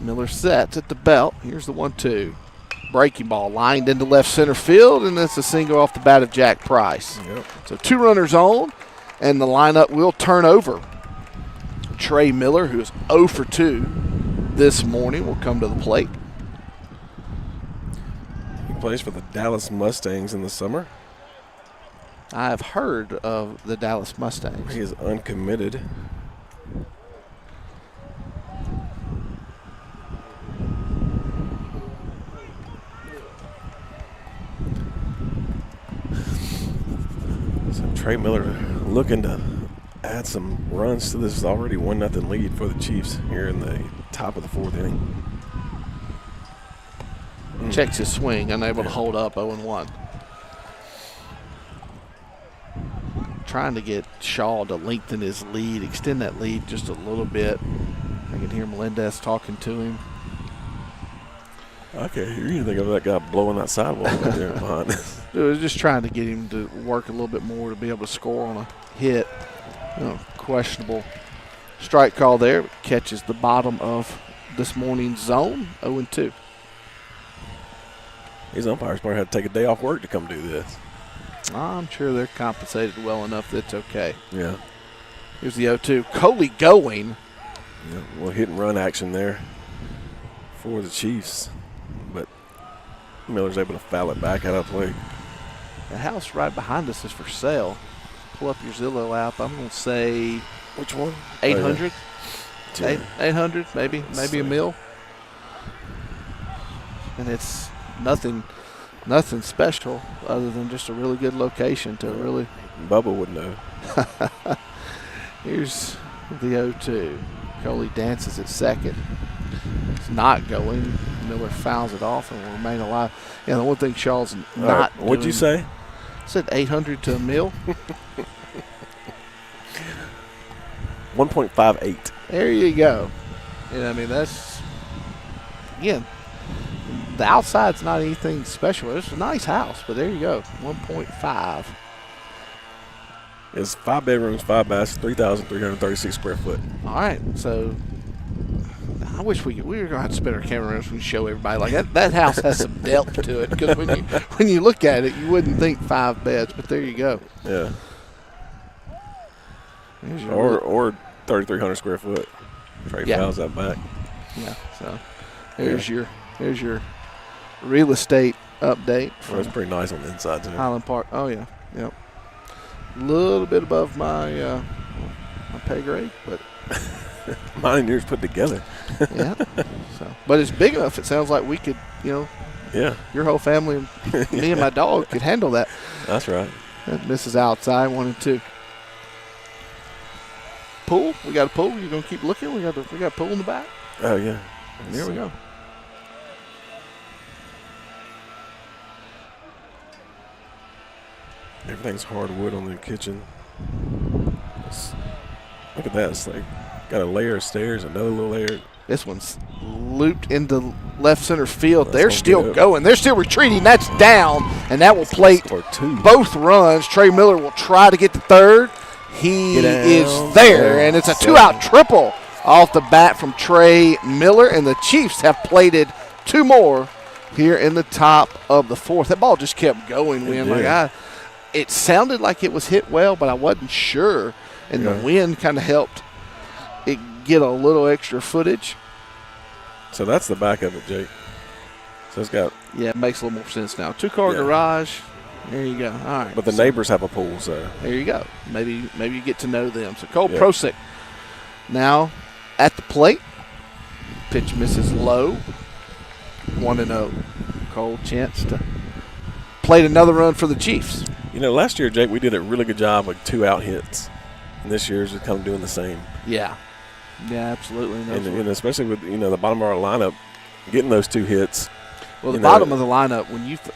Miller sets at the belt. Here's the 1-2. Breaking ball lined into left center field, and that's a single off the bat of Jack Price. Yep. So 2 runners on, and the lineup will turn over. Trey Miller, who is 0 for 2 this morning, will come to the plate. He plays for the Dallas Mustangs in the summer. I have heard of the Dallas Mustangs. He is uncommitted. Trey Miller looking to add some runs to this already 1-0 lead for the Chiefs here in the top of the 4th inning. Checks his swing, unable to hold up, 0-1. Trying to get Shaw to lengthen his lead, extend that lead just a little bit. I can hear Melendez talking to him. I can't hear anything of that guy blowing that sidewalk right there behind us. It was just trying to get him to work a little bit more to be able to score on a hit. Questionable strike call there. Catches the bottom of this morning's zone, 0-2. These umpires probably had to take a day off work to come do this. I'm sure they're compensated well enough that it's okay. Yeah. Here's the 0-2. Coley going. Yeah, well, hit and run action there for the Chiefs. But Miller's able to foul it back out of play. The house right behind us is for sale. Pull up your Zillow app. I'm going to say which one? 800. Oh, yeah. 800, maybe a mil. And it's nothing special other than just a really good location to really. Bubba would know. Here's the 0-2. Coley dances at second. It's not going. Miller fouls it off and will remain alive. Yeah, the one thing Shaw's not doing. What'd you say? I said 800 to a mil. 1.58. There you go. I mean, that's, again, the outside's not anything special. It's a nice house, but there you go, 1.5. It's 5 bedrooms, 5 baths, 3,336 square foot. All right, so I wish we were going to have to spend our camera and show everybody. Like that house has some depth to it, because when you look at it, you wouldn't think 5 beds, but there you go. Yeah. Or 3,300 square foot. Trey fouls that back. Yeah. So there's your real estate update. Well, it's pretty nice on the inside too. Highland PArk. Oh yeah. Yep. A little bit above my pay grade, but mine and yours put together. Yeah. So, but it's big enough. It sounds like we could, Yeah. Your whole family, me and my dog could handle that. That's right. And misses outside, 1-2. Pool. We got a pool. You gonna keep looking? We got a pool in the back. Oh yeah. There we go. Everything's hardwood on the kitchen. Look at that. It's like got a layer of stairs, another little layer. This one's looped into left center field. They're still going. They're still retreating. That's down, and that will plate both runs. Trey Miller will try to get to third. He is there, and it's a 2-out triple off the bat from Trey Miller, and the Chiefs have plated 2 more here in the top of the 4th. That ball just kept going, Win. It sounded like it was hit well, but I wasn't sure, and the wind kind of helped it get a little extra footage. So that's the back of it, Jake. So it's got. Yeah, it makes a little more sense now. 2-car garage. There you go. All right. But the neighbors have a pool, so. There you go. Maybe you get to know them. So Cole Prosick now at the plate. Pitch misses low. 1-0. Cole chance to play another run for the Chiefs. Last year, Jake, we did a really good job of 2-out hits. And this year's just kind of doing the same. Yeah. Yeah, absolutely. And especially with, the bottom of our lineup, getting those 2 hits. Well, the bottom of the lineup,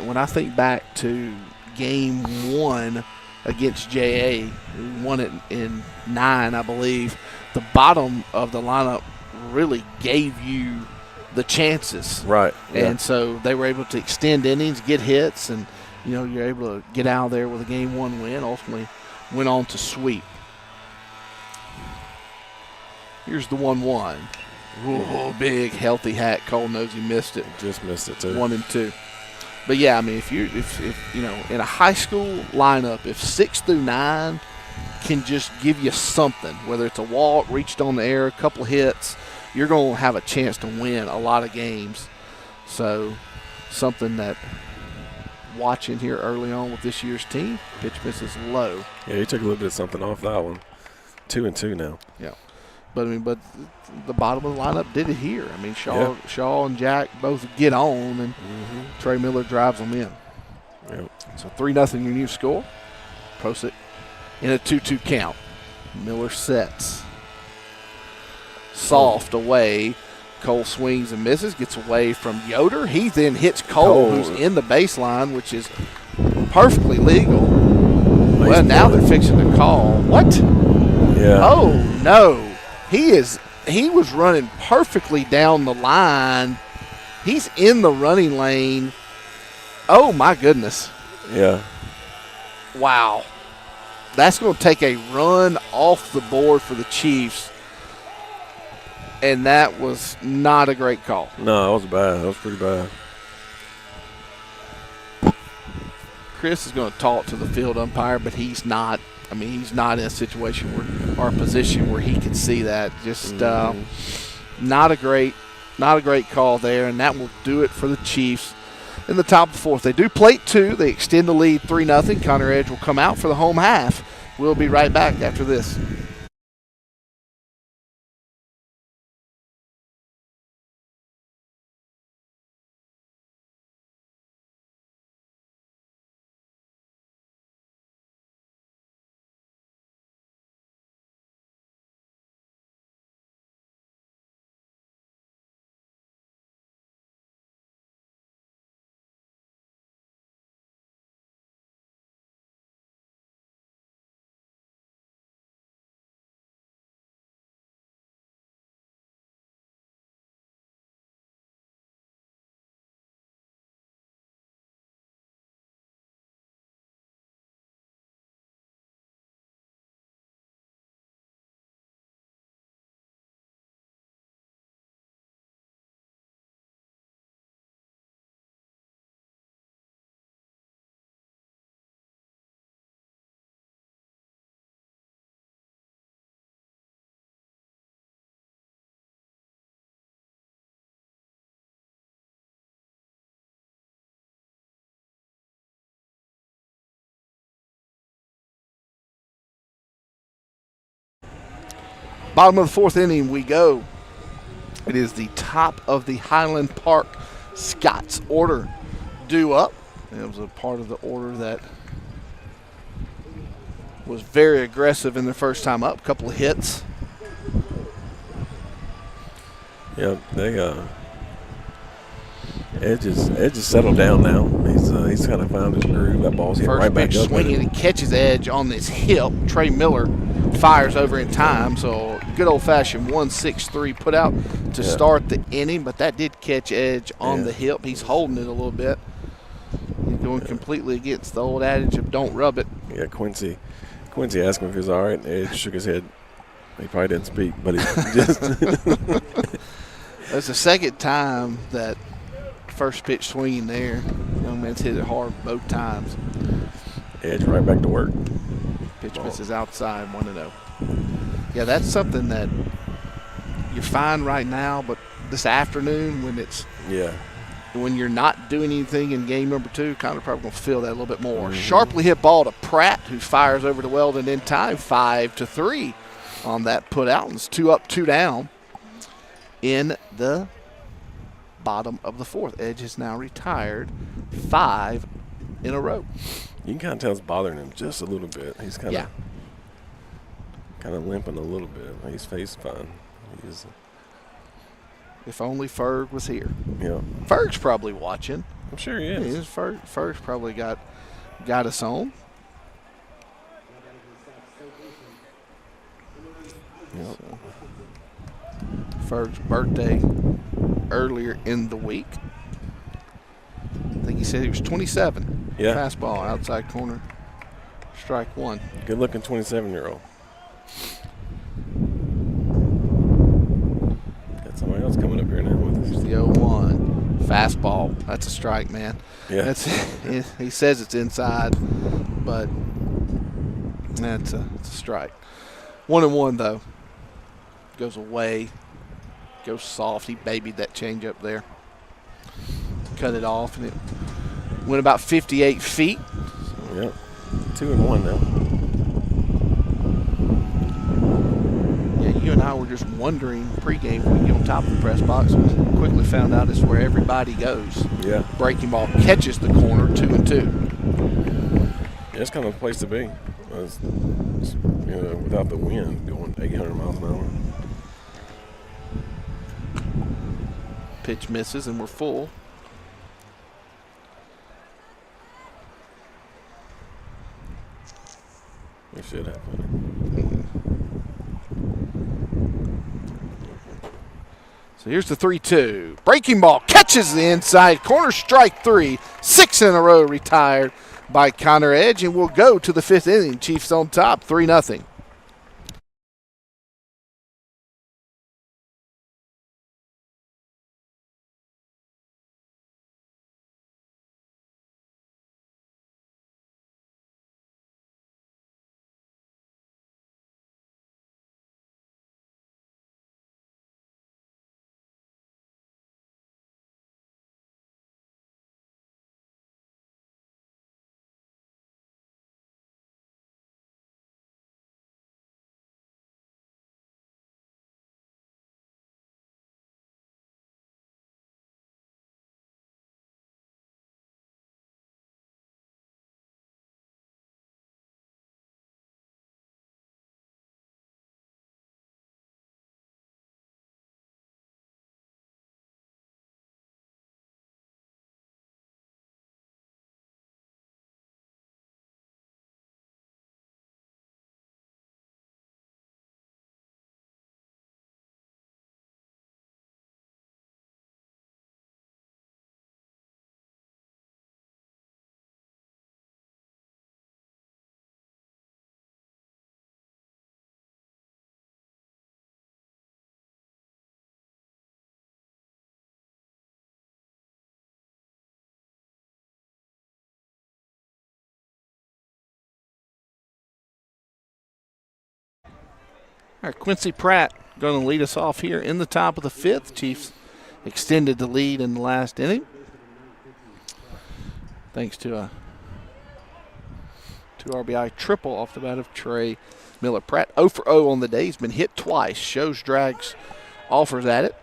when I think back to game 1 against JA, who won it in 9, I believe, the bottom of the lineup really gave you the chances. Right. And so they were able to extend innings, get hits, and, you're able to get out of there with a game 1 win, ultimately went on to sweep. Here's the 1-1. Whoa, big, healthy hat. Cole knows he missed it. Just missed it, too. 1-2. But, yeah, I mean, if in a high school lineup, if 6 through 9 can just give you something, whether it's a walk, reached on the air, a couple of hits, you're going to have a chance to win a lot of games. So, something that watching here early on with this year's team, pitch miss is low. Yeah, he took a little bit of something off that one. 2-2 now. Yeah. But the bottom of the lineup did it here. I mean, Shaw and Jack both get on, and Trey Miller drives them in. Yep. So 3-0 your new score. Post it in a 2-2 count. Miller sets. Soft away. Cole swings and misses, gets away from Yoder. He then hits Cole, who's in the baseline, which is perfectly legal. Well, now they're fixing to call. What? Yeah. Oh, no. He was running perfectly down the line. He's in the running lane. Oh, my goodness. Yeah. Wow. That's going to take a run off the board for the Chiefs. And that was not a great call. No, that was bad. That was pretty bad. Chris is going to talk to the field umpire, but he's not. I mean, he's not in a situation or a position where he can see that. Just not a great call there, and that will do it for the Chiefs in the top of the 4th. They do plate 2. They extend the lead 3-0. Connor Edge will come out for the home half. We'll be right back after this. Bottom of the 4th inning we go. It is the top of the Highland PArk Scots order due up. It was a part of the order that was very aggressive in their first time up. Couple of hits. Yeah, Edge is settled down now. He's kind of found his groove. That ball's hit right back up. First pitch swinging and catches Edge on this hip. Trey Miller fires over in time. So good old-fashioned 1-6-3 put out to start the inning, but that did catch Edge on the hip. He's holding it a little bit. He's going completely against the old adage of don't rub it. Yeah, Quincy asked him if he was all right, and Edge shook his head. He probably didn't speak, but he just – That's the second time that first pitch swinging there. Young man's hit it hard both times. Edge right back to work. Pitch misses outside, 1-0. Yeah, that's something that you're fine right now, but this afternoon when you're not doing anything in game number 2, kind of probably going to feel that a little bit more. Sharply hit ball to Pratt, who fires over to Weldon in time, 5-3 on that put out. And it's 2 up, 2 down in the bottom of the fourth. Edge is now retired 5 in a row. You can kind of tell it's bothering him just a little bit. He's kind of limping a little bit. He's fine. If only Ferg was here. Yeah. Ferg's probably watching. I'm sure he is. Ferg's probably got us on. Yep. So, Ferg's birthday earlier in the week. I think he said he was 27. Yeah. Fastball, outside corner, strike 1. Good-looking 27-year-old. Got somebody else coming up here now with us. Here's the 0-1. Fastball. That's a strike, man. Yeah. He says it's inside, but it's a strike. 1-1 though. Goes away. Goes soft. He babied that changeup there. Cut it off, and it went about 58 feet. Yep. 2-1 now. Yeah, you and I were just wondering pregame when we get on top of the press box. We quickly found out it's where everybody goes. Yeah. Breaking ball catches the corner, 2-2. Yeah, it's kind of a place to be. Without the wind going 800 miles an hour. Pitch misses, and we're full. We should have plenty. So here's the 3-2. Breaking ball catches the inside corner, strike 3. 6 in a row retired by Connor Edge, and we'll go to the 5th inning. Chiefs on top, 3-0. All right, Quincy Pratt going to lead us off here in the top of the 5th. Chiefs extended the lead in the last inning, thanks to a 2 RBI triple off the bat of Trey Miller. Pratt 0 for 0 on the day. He's been hit twice. Shows drags, offers at it.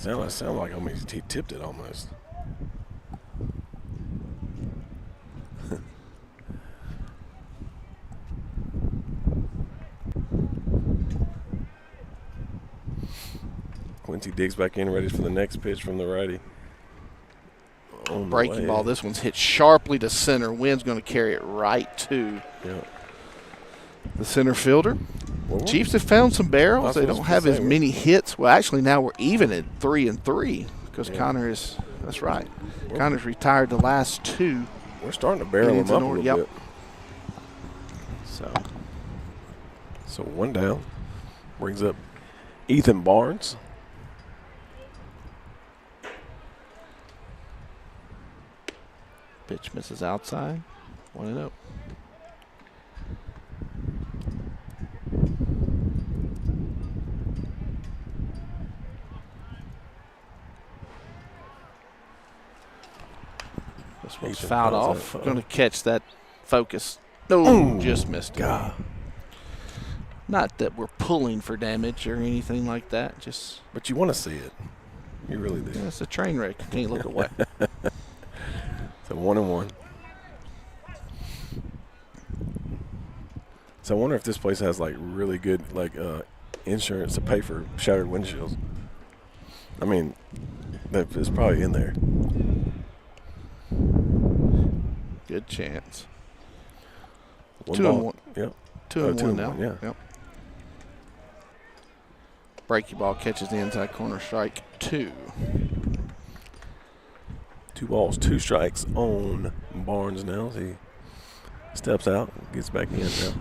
Sound like he tipped it almost. Quincy digs back in, ready for the next pitch from the righty. Breaking ball. This one's hit sharply to center. Wind's going to carry it right to the center fielder. Chiefs have found some barrels. They don't have as many hits. Well, actually, now we're even at 3-3 because Connor is. That's right. Connor's retired the last 2. We're starting to barrel him up a little bit. So 1 down. Brings up Ethan Barnes. Pitch misses outside. 1-0. This one's fouled off. Going to catch that focus. No, just missed it. God. Not that we're pulling for damage or anything like that. But you want to see it. You really do. It's a train wreck. You can't look away. So 1-1. So I wonder if this place has like really good insurance to pay for shattered windshields. I mean, it's probably in there. Good chance. One 2-1. Yep. 2-1 now. Yeah. Yep. Breaky ball catches the inside corner, strike 2. 2 balls, 2 strikes on Barnes now. He steps out, gets back in now.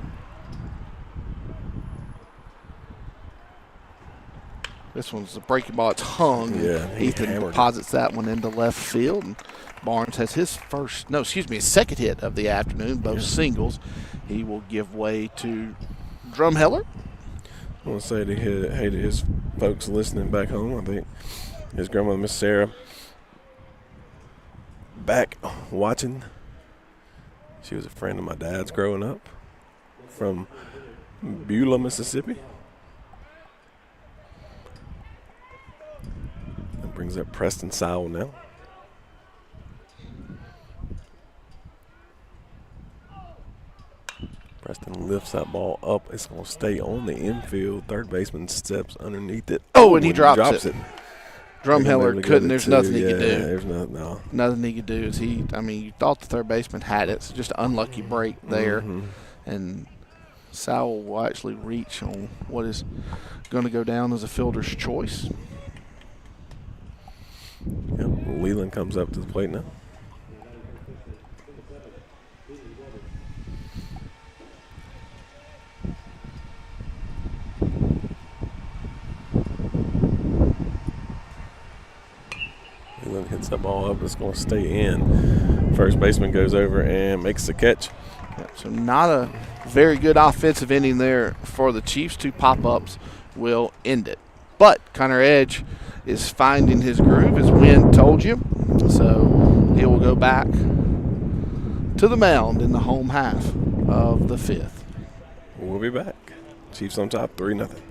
This one's a breaking ball. It's hung. Yeah, he Ethan hammered deposits that one into left field. And Barnes has his second hit of the afternoon, both singles. He will give way to Drumheller. I want to say hey to his folks listening back home. I think his grandmother, Miss Sarah, back watching. She was a friend of my dad's growing up from Beulah, Mississippi. That brings up Preston Sowell now. Preston lifts that ball up. It's going to stay on the infield. Third baseman steps underneath it. Oh, and he drops it. Drumheller couldn't. There's nothing he could do. There's nothing. No. Nothing he could do. You thought the third baseman had it. It's just an unlucky break there. And Sowell will actually reach on what is going to go down as a fielder's choice. Yep. Leland comes up to the plate now. Leland hits that ball up. It's going to stay in. First baseman goes over and makes the catch. Yep, so not a very good offensive inning there for the Chiefs. 2 pop-ups will end it. But Connor Edge is finding his groove, as Wynn told you. So he will go back to the mound in the home half of the 5th. We'll be back. Chiefs on top, 3-0.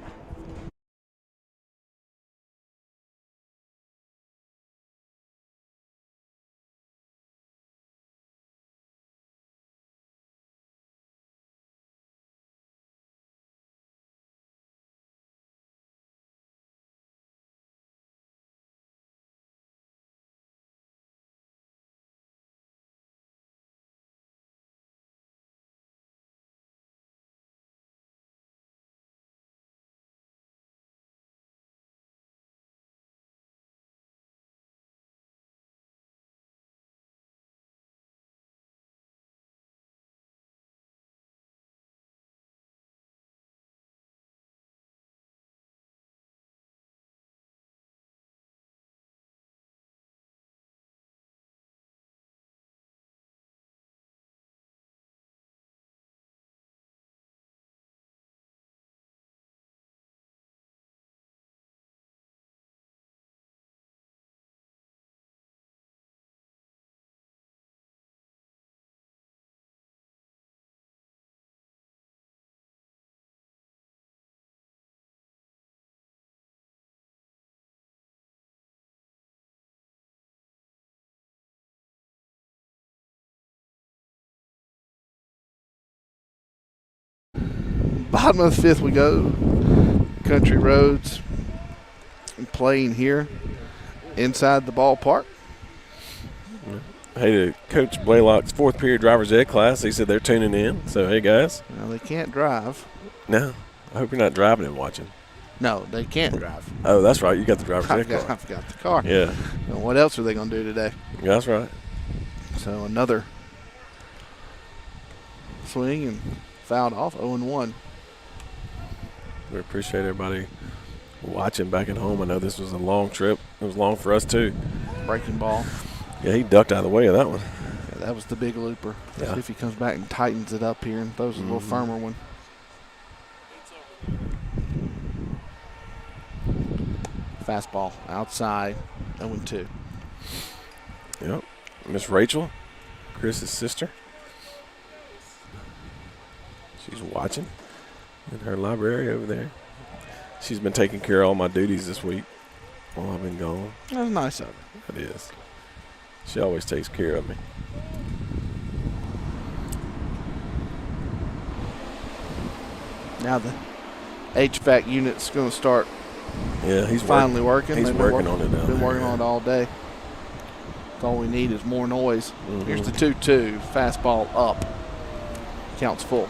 Bottom of the 5th we go. Country Roads playing here inside the ballpark. Hey, to Coach Blaylock's 4th period driver's ed class, he said they're tuning in. So, hey, guys. Now, they can't drive. No, I hope you're not driving and watching. No, they can't drive. Oh, that's right. You got the driver's ed car. I forgot the car. Yeah. And what else are they going to do today? That's right. So another swing and fouled off, 0-1. We appreciate everybody watching back at home. I know this was a long trip. It was long for us, too. Breaking ball. Yeah, he ducked out of the way of that one. Yeah, that was the big looper. Yeah. See if he comes back and tightens it up here and throws a little firmer one. Fastball outside, 0-2. Yep. Miss Rachel, Chris's sister. She's watching in her library over there. She's been taking care of all my duties this week. while I've been gone. That's nice of her. It is. She always takes care of me. Now the HVAC unit's going to start. Yeah, he's finally working. He's working on it now. Been working on it all day. All we need is more noise. Here's the 2-2. Fastball up. Counts full.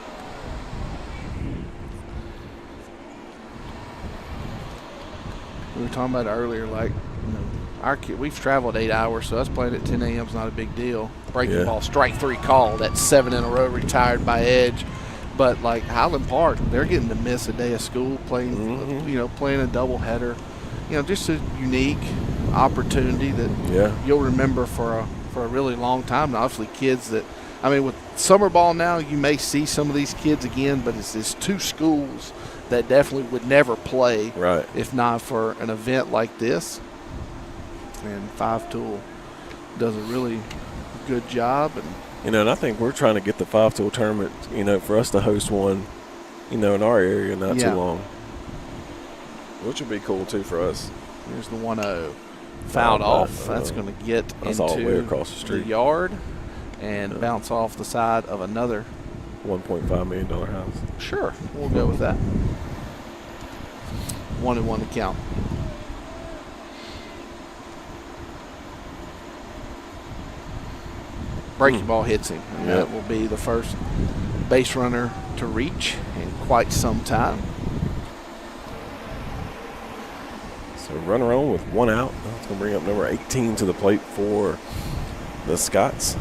We were talking about it earlier, like, our kid, we've traveled 8 hours, so us playing at 10 a.m. is not a big deal. Breaking ball, strike 3 call. That's 7 in a row retired by Edge. But like Highland PArk, they're getting to miss a day of school playing, playing a doubleheader. Just a unique opportunity that you'll remember for a really long time. And obviously, kids that, with summer ball now, you may see some of these kids again, but it's 2 schools that definitely would never play if not for an event like this. And Five Tool does a really good job. And I think we're trying to get the 5-tool tournament, for us to host one, in our area not too long. Which would be cool, too, for us. Here's the 1-0. Fouled off. That's going to get into all the way across the street. The yard and bounce off the side of another $1.5 million house. Sure. We'll go with that. 1-1 to count. Breaking ball hits him. And that will be the first base runner to reach in quite some time. So runner on with 1 out. That's going to bring up number 18 to the plate for the Scots.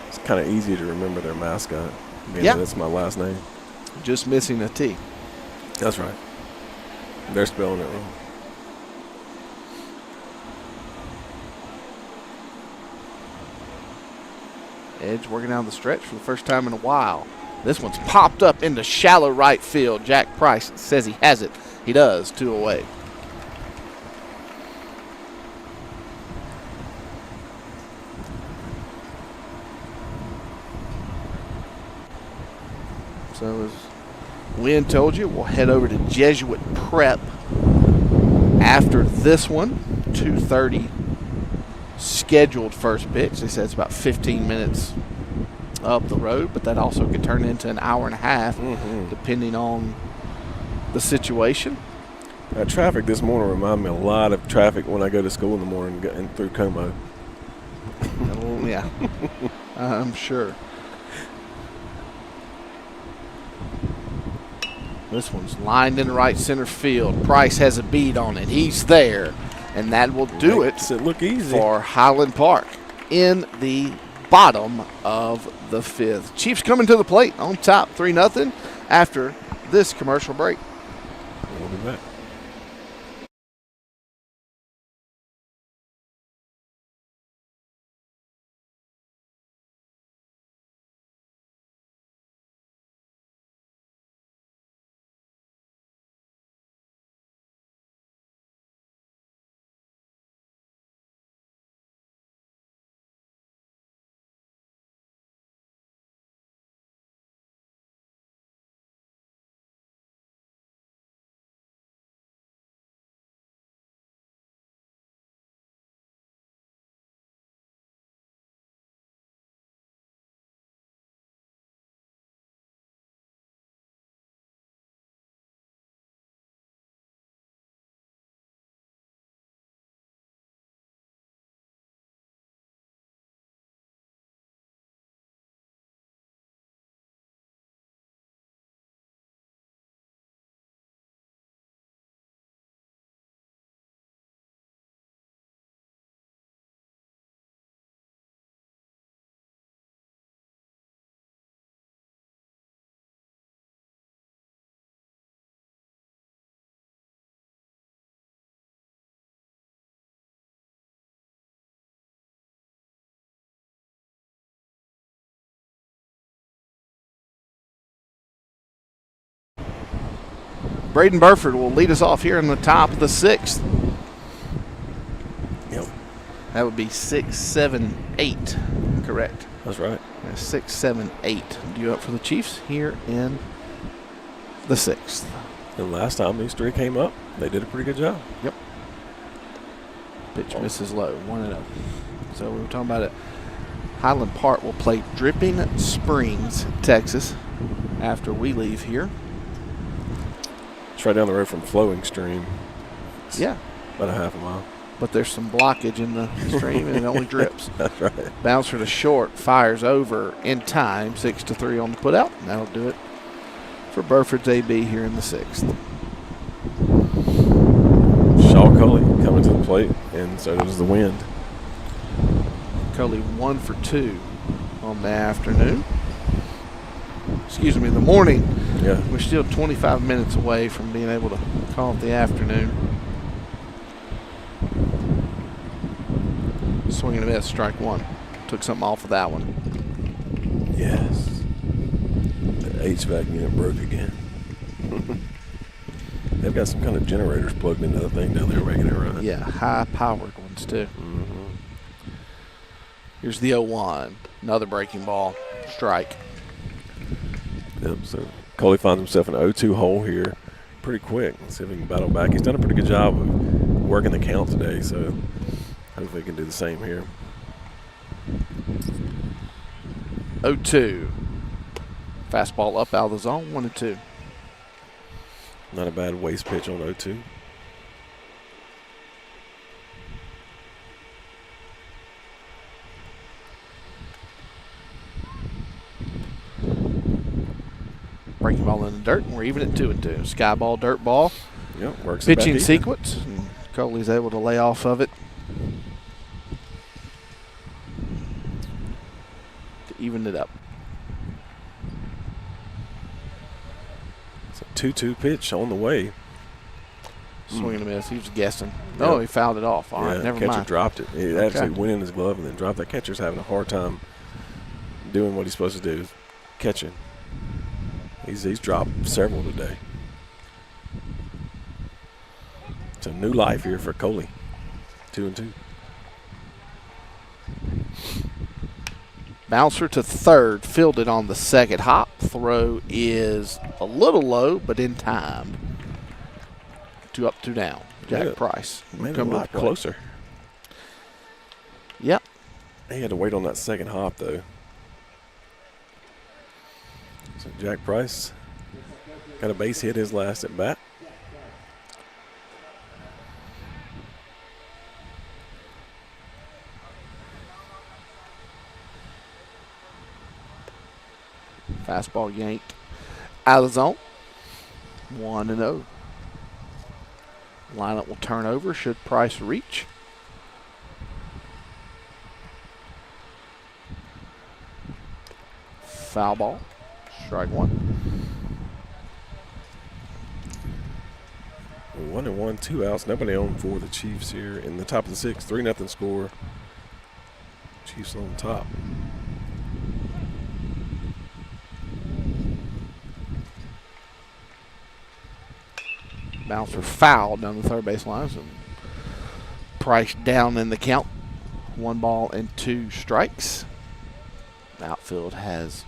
It's kind of easy to remember their mascot. That's my last name. Just missing a T. That's right. They're spelling it wrong. Edge working down the stretch for the first time in a while. This one's popped up into shallow right field. Jack Price says he has it. He does. 2 away. So as Wynn told you, we'll head over to Jesuit Prep after this one. 2:30 scheduled first pitch. They said it's about 15 minutes up the road, but that also could turn into an hour and a half depending on the situation. Traffic this morning reminded me a lot of traffic when I go to school in the morning and through Como. Yeah, I'm sure. This one's lined in right center field. Price has a bead on it. He's there. And that will do it look easy for Highland PArk in the bottom of the 5th. Chiefs coming to the plate on top 3-0 after this commercial break. We'll be back. Braden Burford will lead us off here in the top of the 6th. Yep. That would be 6, 7, 8. Correct. That's right. 6, 7, 8. Due up for the Chiefs here in the 6th. And last time these 3 came up, they did a pretty good job. Yep. Pitch misses low, 1-0. So we were talking about it. Highland Park will play Dripping Springs, Texas, after we leave here. It's right down the road from Flowing Stream. It's yeah. About a half a mile. But there's some blockage in the stream, and it only drips. That's right. Bouncer to short, fires over in time, 6-3 on the putout. And that'll do it for Burford's AB here in the 6th. Shaw Cully coming to the plate, and so does the wind. Cully 1 for 2 on the afternoon. Excuse me, the morning. Yeah. We're still 25 minutes away from being able to call it the afternoon. Swing and a miss, strike 1. Took something off of that one. Yes. The HVAC unit broke again. They've got some kind of generators plugged into the thing down there making it run. Yeah, high-powered ones too. Mm-hmm. Here's the 0-1. Another breaking ball. Strike. Yep, so Coley finds himself in an 0-2 hole here pretty quick. Let's see if he can battle back. He's done a pretty good job of working the count today, so hopefully he can do the same here. 0-2. Fastball up out of the zone, 1-2. Not a bad waist pitch on 0-2. Breaking ball in the dirt, and we're even at 2-2. Sky ball, dirt ball. Yep, works it back Pitching even. sequence. And Coley's able to lay off of it to even it up. It's a 2-2 pitch on the way. Swing and a miss. He was guessing. No, he fouled it off. All right, never catcher mind. dropped it. He actually went in his glove and then dropped. That catcher's having a hard time doing what he's supposed to do, catching. He's dropped several today. It's a new life here for Coley. 2-2. Bouncer to third, fielded on the second hop. Throw is a little low, but in time. 2 up, 2 down. Jack Price. Made it a lot closer. Yep. He had to wait on that second hop, though. So Jack Price got a base hit his last at bat. Fastball yanked out of the zone. 1-0. Lineup will turn over should Price reach. Foul ball. Strike 1. 1-1, 2 outs. Nobody on for the Chiefs here in the top of the 6th. 3-0 score. Chiefs on top. Bouncer fouled down the third base line. So Price down in the count. 1 ball and 2 strikes. Outfield has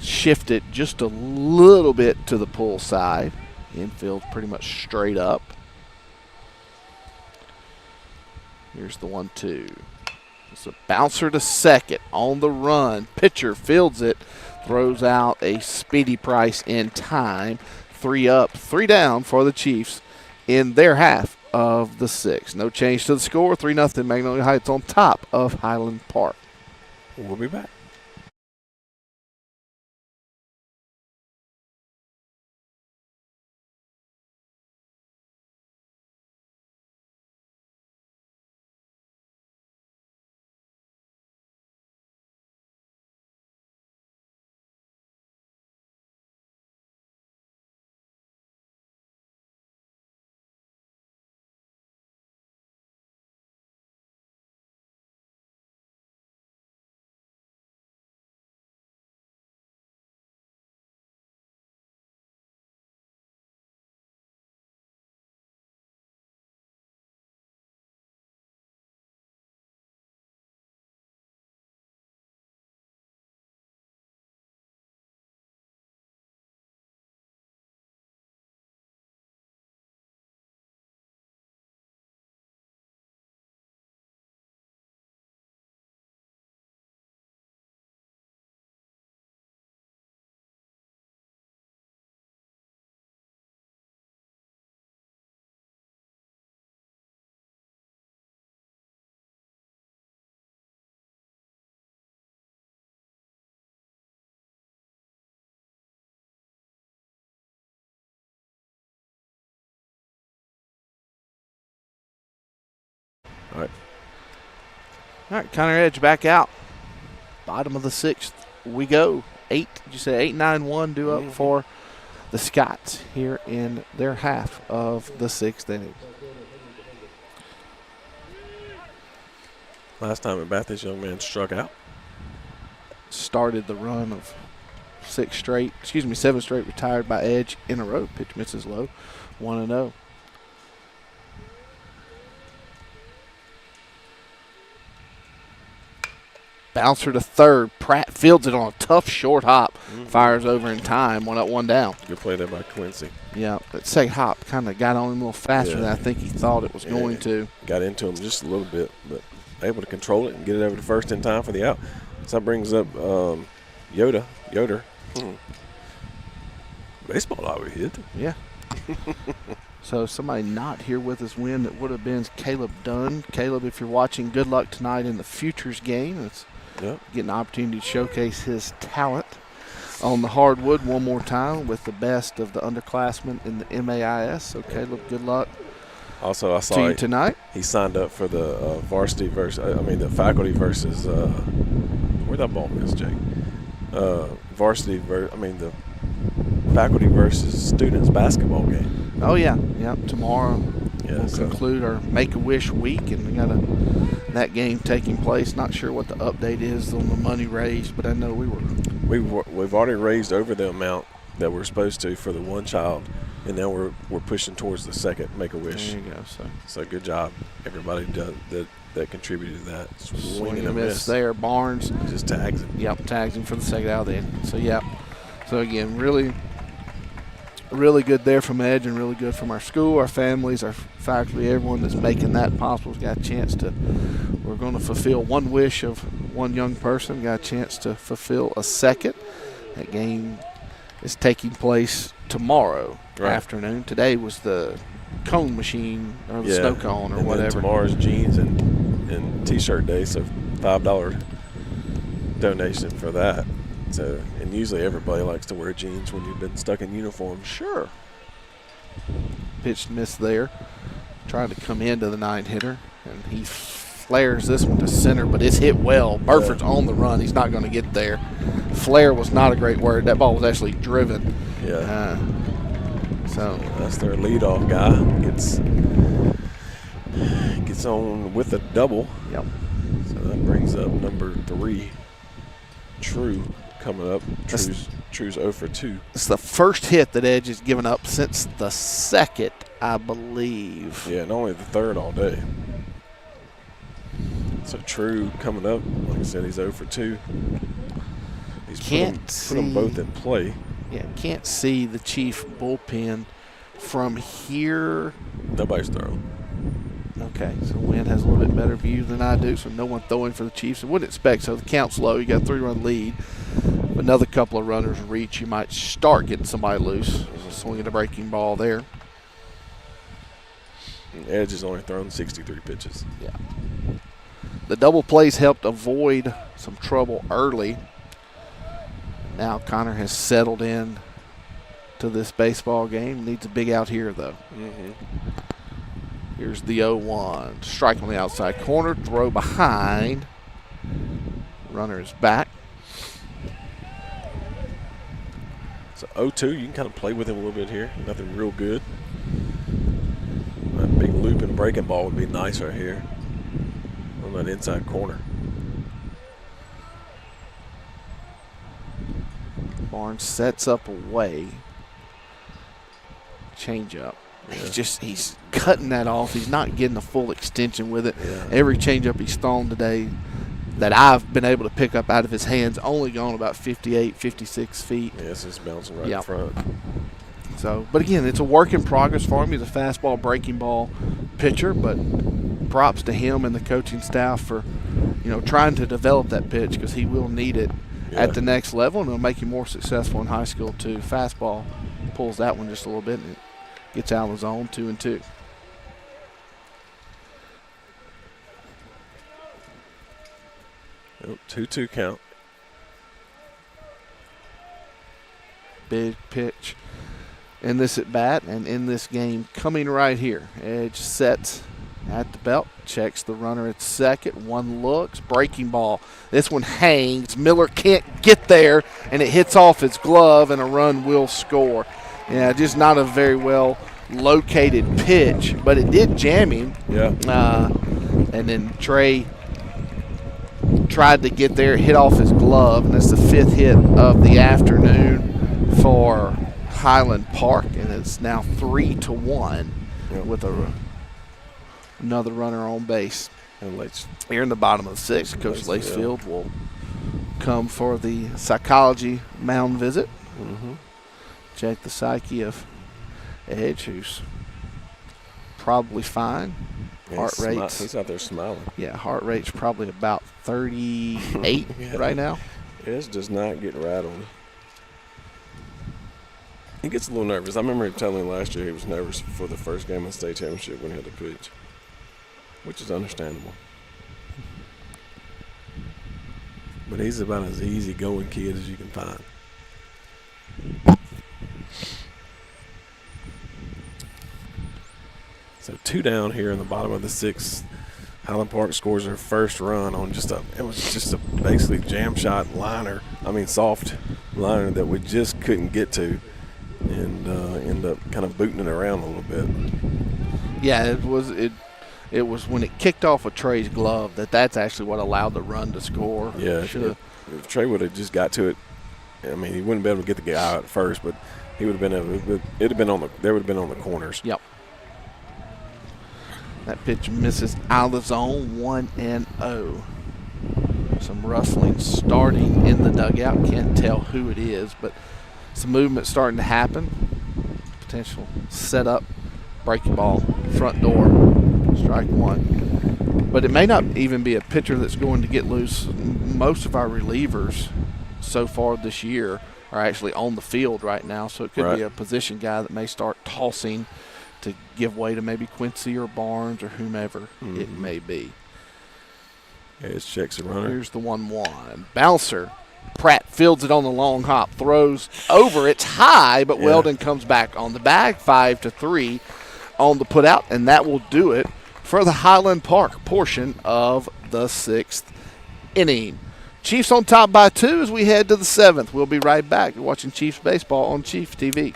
shifted just a little bit to the pull side. Infield pretty much straight up. Here's the 1-2. It's a bouncer to second on the run. Pitcher fields it, throws out a speedy Price in time. 3 up, 3 down for the Chiefs in their half of the 6th. No change to the score. 3-0 Magnolia Heights on top of Highland Park. We'll be back. right. All right, Connor Edge back out. Bottom of the 6th we go. 8-9-1 due up for the Scots here in their half of the 6th inning. Last time at bat, this young man struck out. Started the run of 7 straight retired by Edge in a row. Pitch misses low, 1-0. Bouncer to third. Pratt fields it on a tough short hop. Fires over in time. 1 up, 1 down. Good play there by Quincy. Yeah, that second hop kind of got on him a little faster than I think he thought it was going to. Got into him just a little bit, but able to control it and get it over to first in time for the out. So that brings up Yoder. Baseball over here. Yeah. So somebody not here with us win that would have been Caleb Dunn. Caleb, if you're watching, good luck tonight in the Futures game. It's getting an opportunity to showcase his talent on the hardwood one more time with the best of the underclassmen in the MAIS. So Caleb, good luck. Also, I saw to you tonight. He signed up for the varsity versus, the faculty versus, where'd that ball miss, Jake? The faculty versus students basketball game. Oh, yeah. Tomorrow we'll conclude our Make-A-Wish week, and we got that game taking place. Not sure what the update is on the money raised, but I know we've already raised over the amount that we're supposed to for the one child, and now we're pushing towards the second Make-A-Wish. There you go. So good job, everybody that contributed to that. Swing and a miss there. Barnes just tags him. Yep, tags him for the second out there. So again, really good there from Edge, and really good from our school, our families, our faculty, everyone that's making that possible. We've got a chance we're going to fulfill one wish of one young person, got a chance to fulfill a second. That game is taking place tomorrow afternoon. Today was the cone machine, or the snow cone, or whatever. Tomorrow's jeans and T-shirt day, so $5 donation for that. So, and usually everybody likes to wear jeans when you've been stuck in uniform. Sure. Pitch missed there. Trying to come into the 9-hitter, and he flares this one to center, but it's hit well. Burford's on the run. He's not going to get there. Flare was not a great word. That ball was actually driven. Yeah. So that's their leadoff guy. Gets on with a double. Yep. So that brings up number 3, True, coming up. True's 0 for 2. It's the first hit that Edge has given up since the second, I believe. Yeah, and only the third all day. So True coming up. Like I said, he's 0 for 2. He's put them both in play. Yeah, can't see the Chief bullpen from here. Nobody's throwing. Okay, so Wynn has a little bit better view than I do, so no one throwing for the Chiefs. I wouldn't expect so. The count's low. You got a 3-run lead. Another couple of runners reach. You might start getting somebody loose. Swinging a breaking ball there. And Edge has only thrown 63 pitches. Yeah. The double plays helped avoid some trouble early. Now Connor has settled in to this baseball game. Needs a big out here, though. Here's the 0-1. Strike on the outside corner. Throw behind. Runner is back. So 0-2, you can kind of play with him a little bit here. Nothing real good. That big loop and breaking ball would be nice right here on that inside corner. Barnes sets up away. Change up. Yeah. He's cutting that off. He's not getting a full extension with it. Yeah. Every changeup he's thrown today that I've been able to pick up out of his hands only gone about 58, 56 feet. Yeah, it's just bouncing right in front. So, but again, it's a work in progress for him. He's a fastball, breaking ball pitcher, but props to him and the coaching staff for, trying to develop that pitch, because he will need it at the next level, and it'll make him more successful in high school too. Fastball pulls that one just a little bit, and it gets out of the zone. 2-2. Yep, 2-2 count. Big pitch in this at bat and in this game coming right here. Edge sets at the belt, checks the runner at second. One looks, breaking ball. This one hangs. Miller can't get there, and it hits off his glove, and a run will score. Yeah, just not a very well located pitch, but it did jam him. Yeah. And then Trey tried to get there, hit off his glove, and that's the 5th hit of the afternoon for Highland Park, and it's now 3-1 with another runner on base. And Here in the bottom of the 6th, Coach Lacefield will come for the psychology mound visit. Mm-hmm. Check the psyche of Edge, who's probably fine. Heart rate's he's out there smiling. Yeah, heart rate's probably about 38 right now. Edge does not get rattled. He gets a little nervous. I remember him telling me last year he was nervous for the first game of the state championship when he had to pitch, which is understandable. But he's about as easy-going kid as you can find. So 2 down here in the bottom of the 6th. Highland Park scores their first run on basically jam shot liner. Soft liner that we just couldn't get to, and end up kind of booting it around a little bit. Yeah, it was when it kicked off of Trey's glove that's actually what allowed the run to score. Yeah, if Trey would have just got to it, he wouldn't be able to get the guy out first, but he would have been able. They would have been on the corners. Yep. That pitch misses out of the zone, 1-0. Some rustling starting in the dugout. Can't tell who it is, but some movement starting to happen. Potential setup, breaking ball, front door, strike 1. But it may not even be a pitcher that's going to get loose. Most of our relievers so far this year are actually on the field right now, so it could be a position guy that may start tossing to give way to maybe Quincy or Barnes or whomever it may be. Edge checks the runner. Here's the 1-1. Bouncer. Pratt fields it on the long hop, throws over. It's high, but Weldon comes back on the bag. 5-3 on the putout, and that will do it for the Highland Park portion of the 6th inning. Chiefs on top by 2 as we head to the 7th. We'll be right back. You're watching Chiefs Baseball on Chief TV.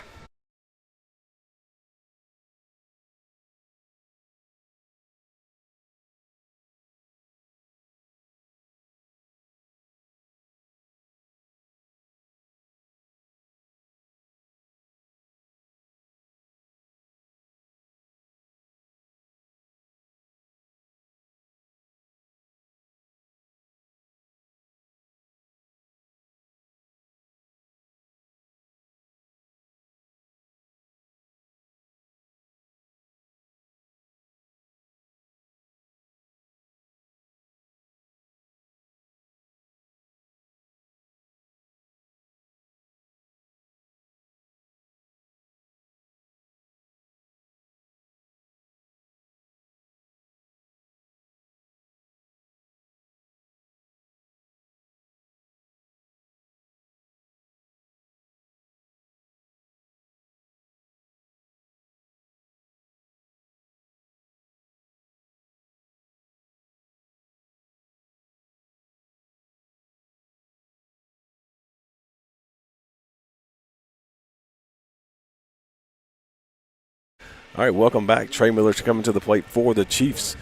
All right, welcome back. Trey Miller's coming to the plate for the Chiefs.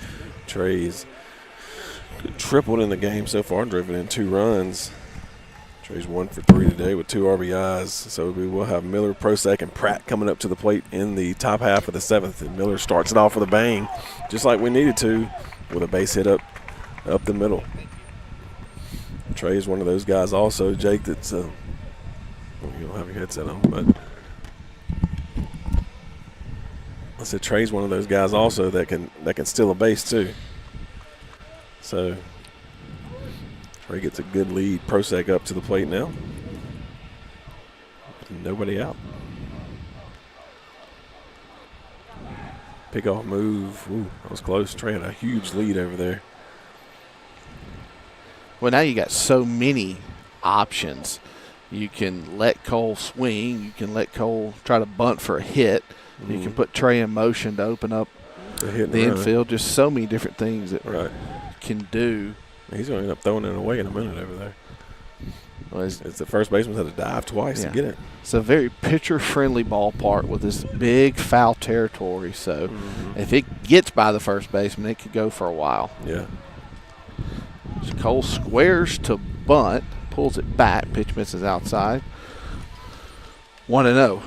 Trey's tripled in the game so far, driven in 2 runs. Trey's 1 for 3 today with 2 RBIs. So we will have Miller, Prosek, and Pratt coming up to the plate in the top half of the 7th. And Miller starts it off with a bang, just like we needed to, with a base hit up the middle. Trey is one of those guys also, Jake, that's you don't have your headset on, but I said Trey's one of those guys also that can steal a base too. So Trey gets a good lead. Prosek up to the plate now. Nobody out. Pickoff move. Ooh, that was close. Trey had a huge lead over there. Well, now you got so many options. You can let Cole swing. You can let Cole try to bunt for a hit. You can put Trey in motion to open up hitting the the run. infield. Just so many different things that Right. can do. He's going to end up throwing it away in a minute over there. Well, It's the first baseman had to dive twice to get it. It's a very pitcher-friendly ballpark with this big foul territory. So if it gets by the first baseman, it could go for a while. Yeah. Cole squares to bunt, pulls it back. Pitch misses outside. 1-0.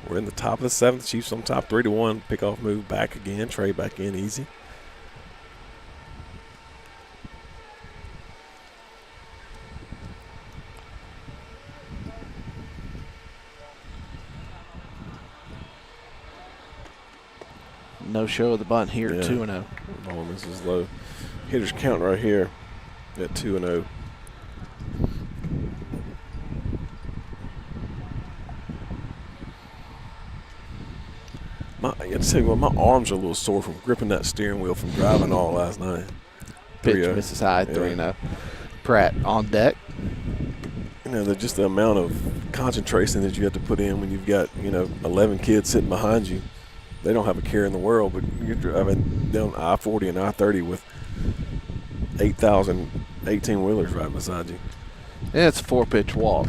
We're in the top of the seventh. Chiefs on top, 3-1. Pickoff move back again. Trey back in easy. No show of the bunt here, Yeah. 2-0. Ball misses low. Hitters count right here at 2-0. I tell you what, my arms are a little sore from gripping that steering wheel from driving all last night. Pitch 3-0. misses high, Yeah. 3-0. Pratt on deck. You know, just the amount of concentration that you have to put in when you've got, 11 kids sitting behind you. They don't have a care in the world, but you're driving down I-40 and I-30 with 8,000 18-wheelers right beside you. And it's a 4-pitch walk.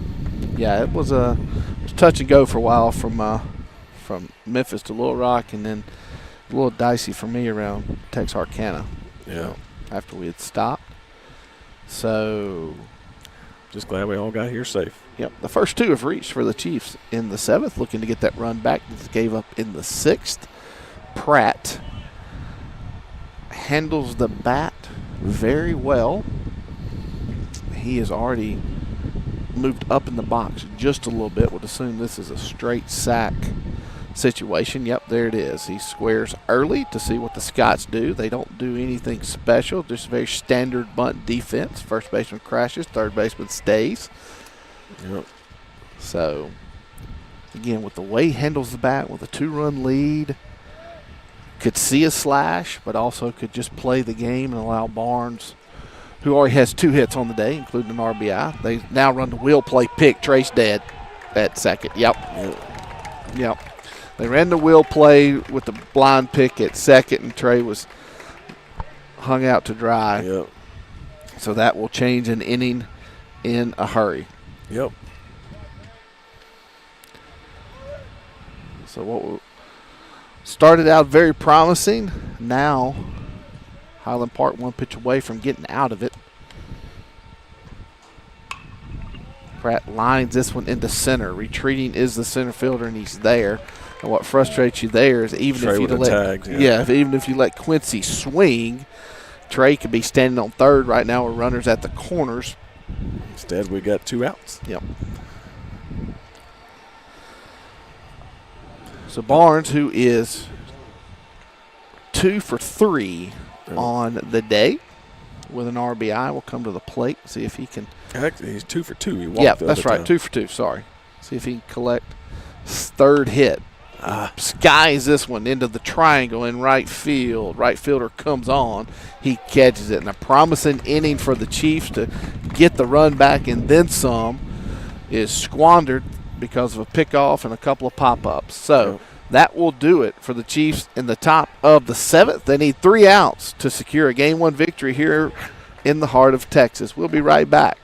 Yeah, it was touch and go for a while from Memphis to Little Rock, and then a little dicey for me around Texarkana. Yeah. After we had stopped. So, just glad we all got here safe. Yep, the first two have reached for the Chiefs in the 7th, looking to get that run back that they gave up in the 6th. Pratt handles the bat very well. He has already moved up in the box just a little bit. Would assume this is a straight sack situation. Yep, there it is. He squares early to see what the Scots do. They don't do anything special, just very standard bunt defense. First baseman crashes, third baseman stays. Yep. So, again, with the way he handles the bat with a 2-run lead, could see a slash, but also could just play the game and allow Barnes, who already has 2 hits on the day, including an RBI. They now run the wheel play pick. Trace dead at second. Yep. They ran the wheel play with the blind pick at second, and Trey was hung out to dry. Yep. So that will change an inning in a hurry. Yep. So what started out very promising. Now Highland Park 1 pitch away from getting out of it. Pratt lines this one into center. Retreating is the center fielder, and he's there. And what frustrates you there is even Trey if you with the let tags, even if you let Quincy swing, Trey could be standing on third right now with runners at the corners. Instead, we got 2 outs. Yep. So Barnes, who is 2 for 3 on the day with an RBI, will come to the plate, see if he can. Actually, he's 2 for 2. He walked That's right, time. 2 for 2. Sorry. See if he can collect his 3rd hit. Skies this one into the triangle in right field. Right fielder comes on. He catches it. And a promising inning for the Chiefs to get the run back and then some is squandered because of a pickoff and a couple of pop-ups. So that will do it for the Chiefs in the top of the 7th. They need 3 outs to secure a Game 1 victory here in the heart of Texas. We'll be right back.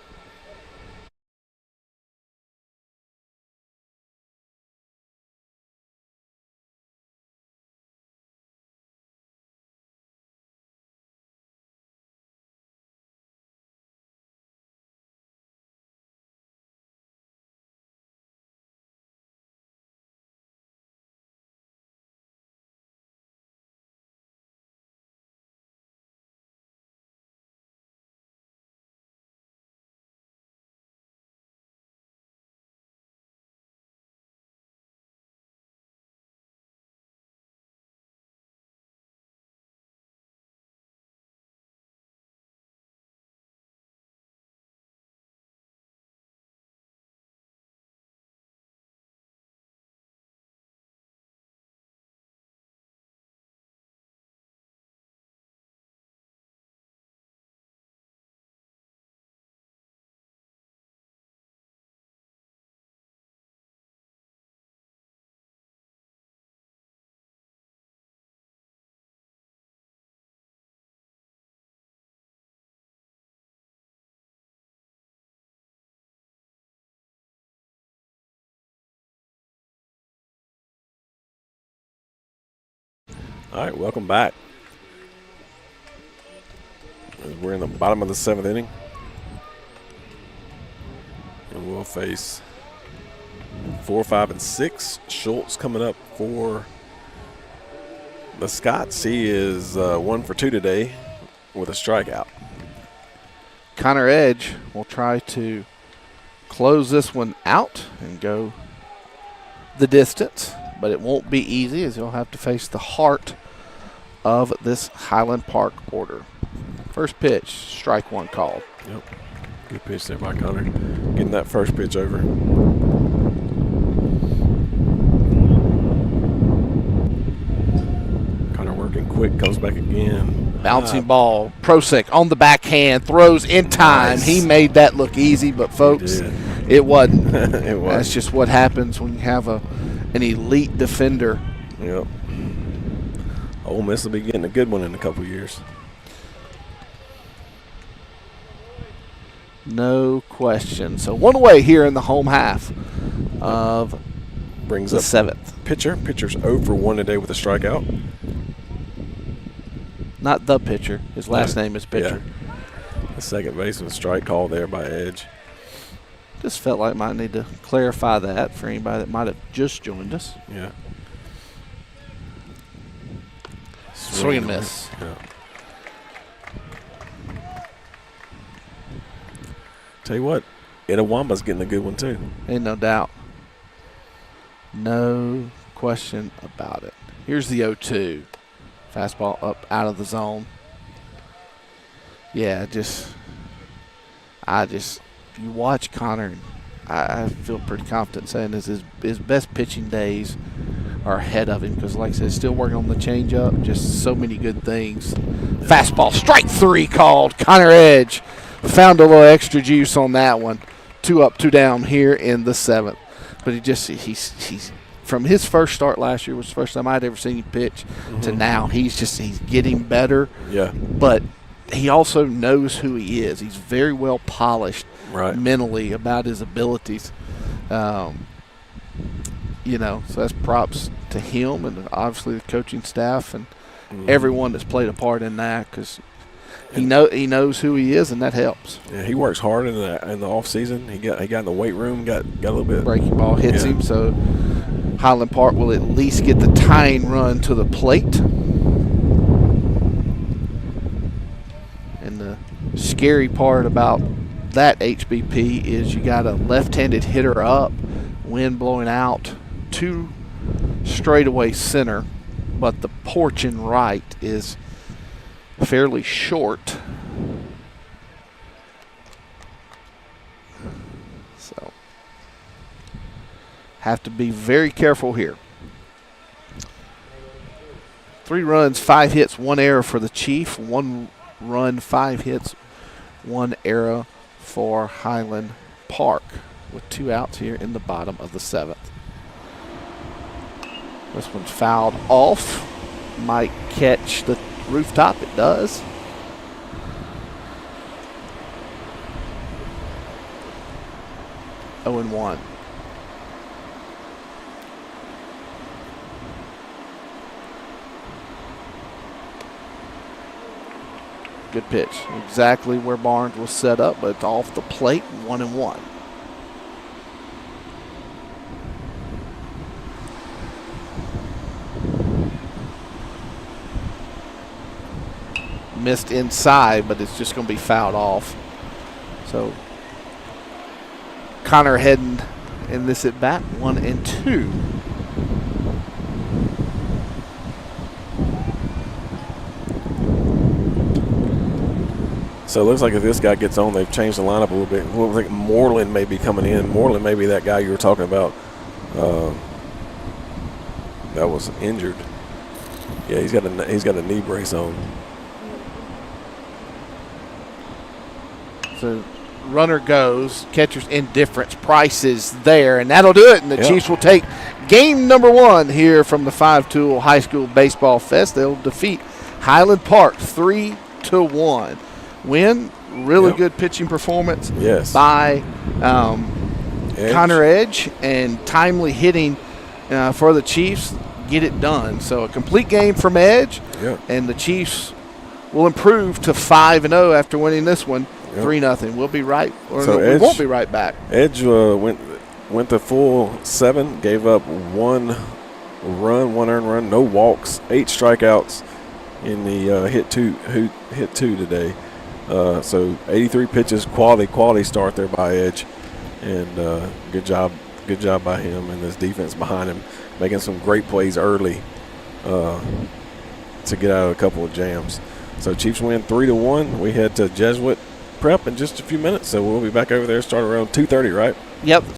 All right, welcome back. We're in the bottom of the 7th inning. And we'll face 4, 5, and 6. Schultz coming up for the Scots. He is 1 for 2 today with a strikeout. Connor Edge will try to close this one out and go the distance, but it won't be easy as he'll have to face the heart of this Highland Park order. First pitch, strike one called. Yep. Good pitch there by Connor. Getting that first pitch over. Connor working quick, comes back again. Bouncing ball. Prosek on the backhand, throws in time. Nice. He made that look easy, but folks, it wasn't. It was. That's just what happens when you have an elite defender. Yep. Ole Miss will be getting a good one in a couple years. No question. So one away here in the home half of Brings the up 7th. Pitcher. Pitcher's 0 for 1 today with a strikeout. Not the pitcher. His last name is Pitcher. Yeah. The second baseman strike call there by Edge. Just felt like might need to clarify that for anybody that might have just joined us. Yeah. Swing and miss. Yeah. Tell you what, Itawamba's getting a good one too. Ain't no doubt. No question about it. Here's the 0-2. Fastball up out of the zone. Yeah, you watch Connor, I feel pretty confident saying this, his best pitching days are ahead of him because, like I said, still working on the changeup. Just so many good things. Fastball, strike 3 called. Connor Edge found a little extra juice on that one. 2 up, 2 down here in the 7th. But he's from his first start last year was the first time I'd ever seen him pitch to now. He's getting better. Yeah. But he also knows who he is. He's very well polished mentally about his abilities. So that's props to him and obviously the coaching staff and everyone that's played a part in that because he knows who he is, and that helps. Yeah, he works hard in the off season. He got in the weight room, got a little bit. Breaking ball hits him, so Highland Park will at least get the tying run to the plate. And the scary part about that HBP is you got a left-handed hitter up, wind blowing out to straightaway center, but the porch in right is fairly short. So have to be very careful here. 3 runs, 5 hits, 1 error for the Chief. 1 run, 5 hits, 1 error for Highland Park with 2 outs here in the bottom of the 7th. This one's fouled off. Might catch the rooftop. It does. Oh and 1. Good pitch. Exactly where Barnes was set up, but it's off the plate. 1 and 1. Missed inside, but it's just going to be fouled off. So Connor heading in this at bat, 1 and 2. So it looks like if this guy gets on, they've changed the lineup a little bit. It looks like Moreland may be coming in. Moreland may be that guy you were talking about that was injured. Yeah, he's got a knee brace on. So runner goes, catcher's indifference. Price is there, and that'll do it. And the Chiefs will take game number 1 here from the 5-Tool High School Baseball Fest. They'll defeat Highland Park 3-1. Win, really good pitching performance by Connor Edge, and timely hitting for the Chiefs. get it done. So a complete game from Edge, Yeah. and the Chiefs will improve to 5-0 after winning this one, 3-0. We'll be right, or So we Edge- won't be right back. Edge went the full 7, gave up 1 earned run, no walks, 8 strikeouts in the hit two today. So 83 pitches, quality start there by Edge, and good job by him and his defense behind him, making some great plays early to get out of a couple of jams. So Chiefs win 3-1. We head to Jesuit Prep in just a few minutes, so we'll be back over there, start around 2:30, right? Yep.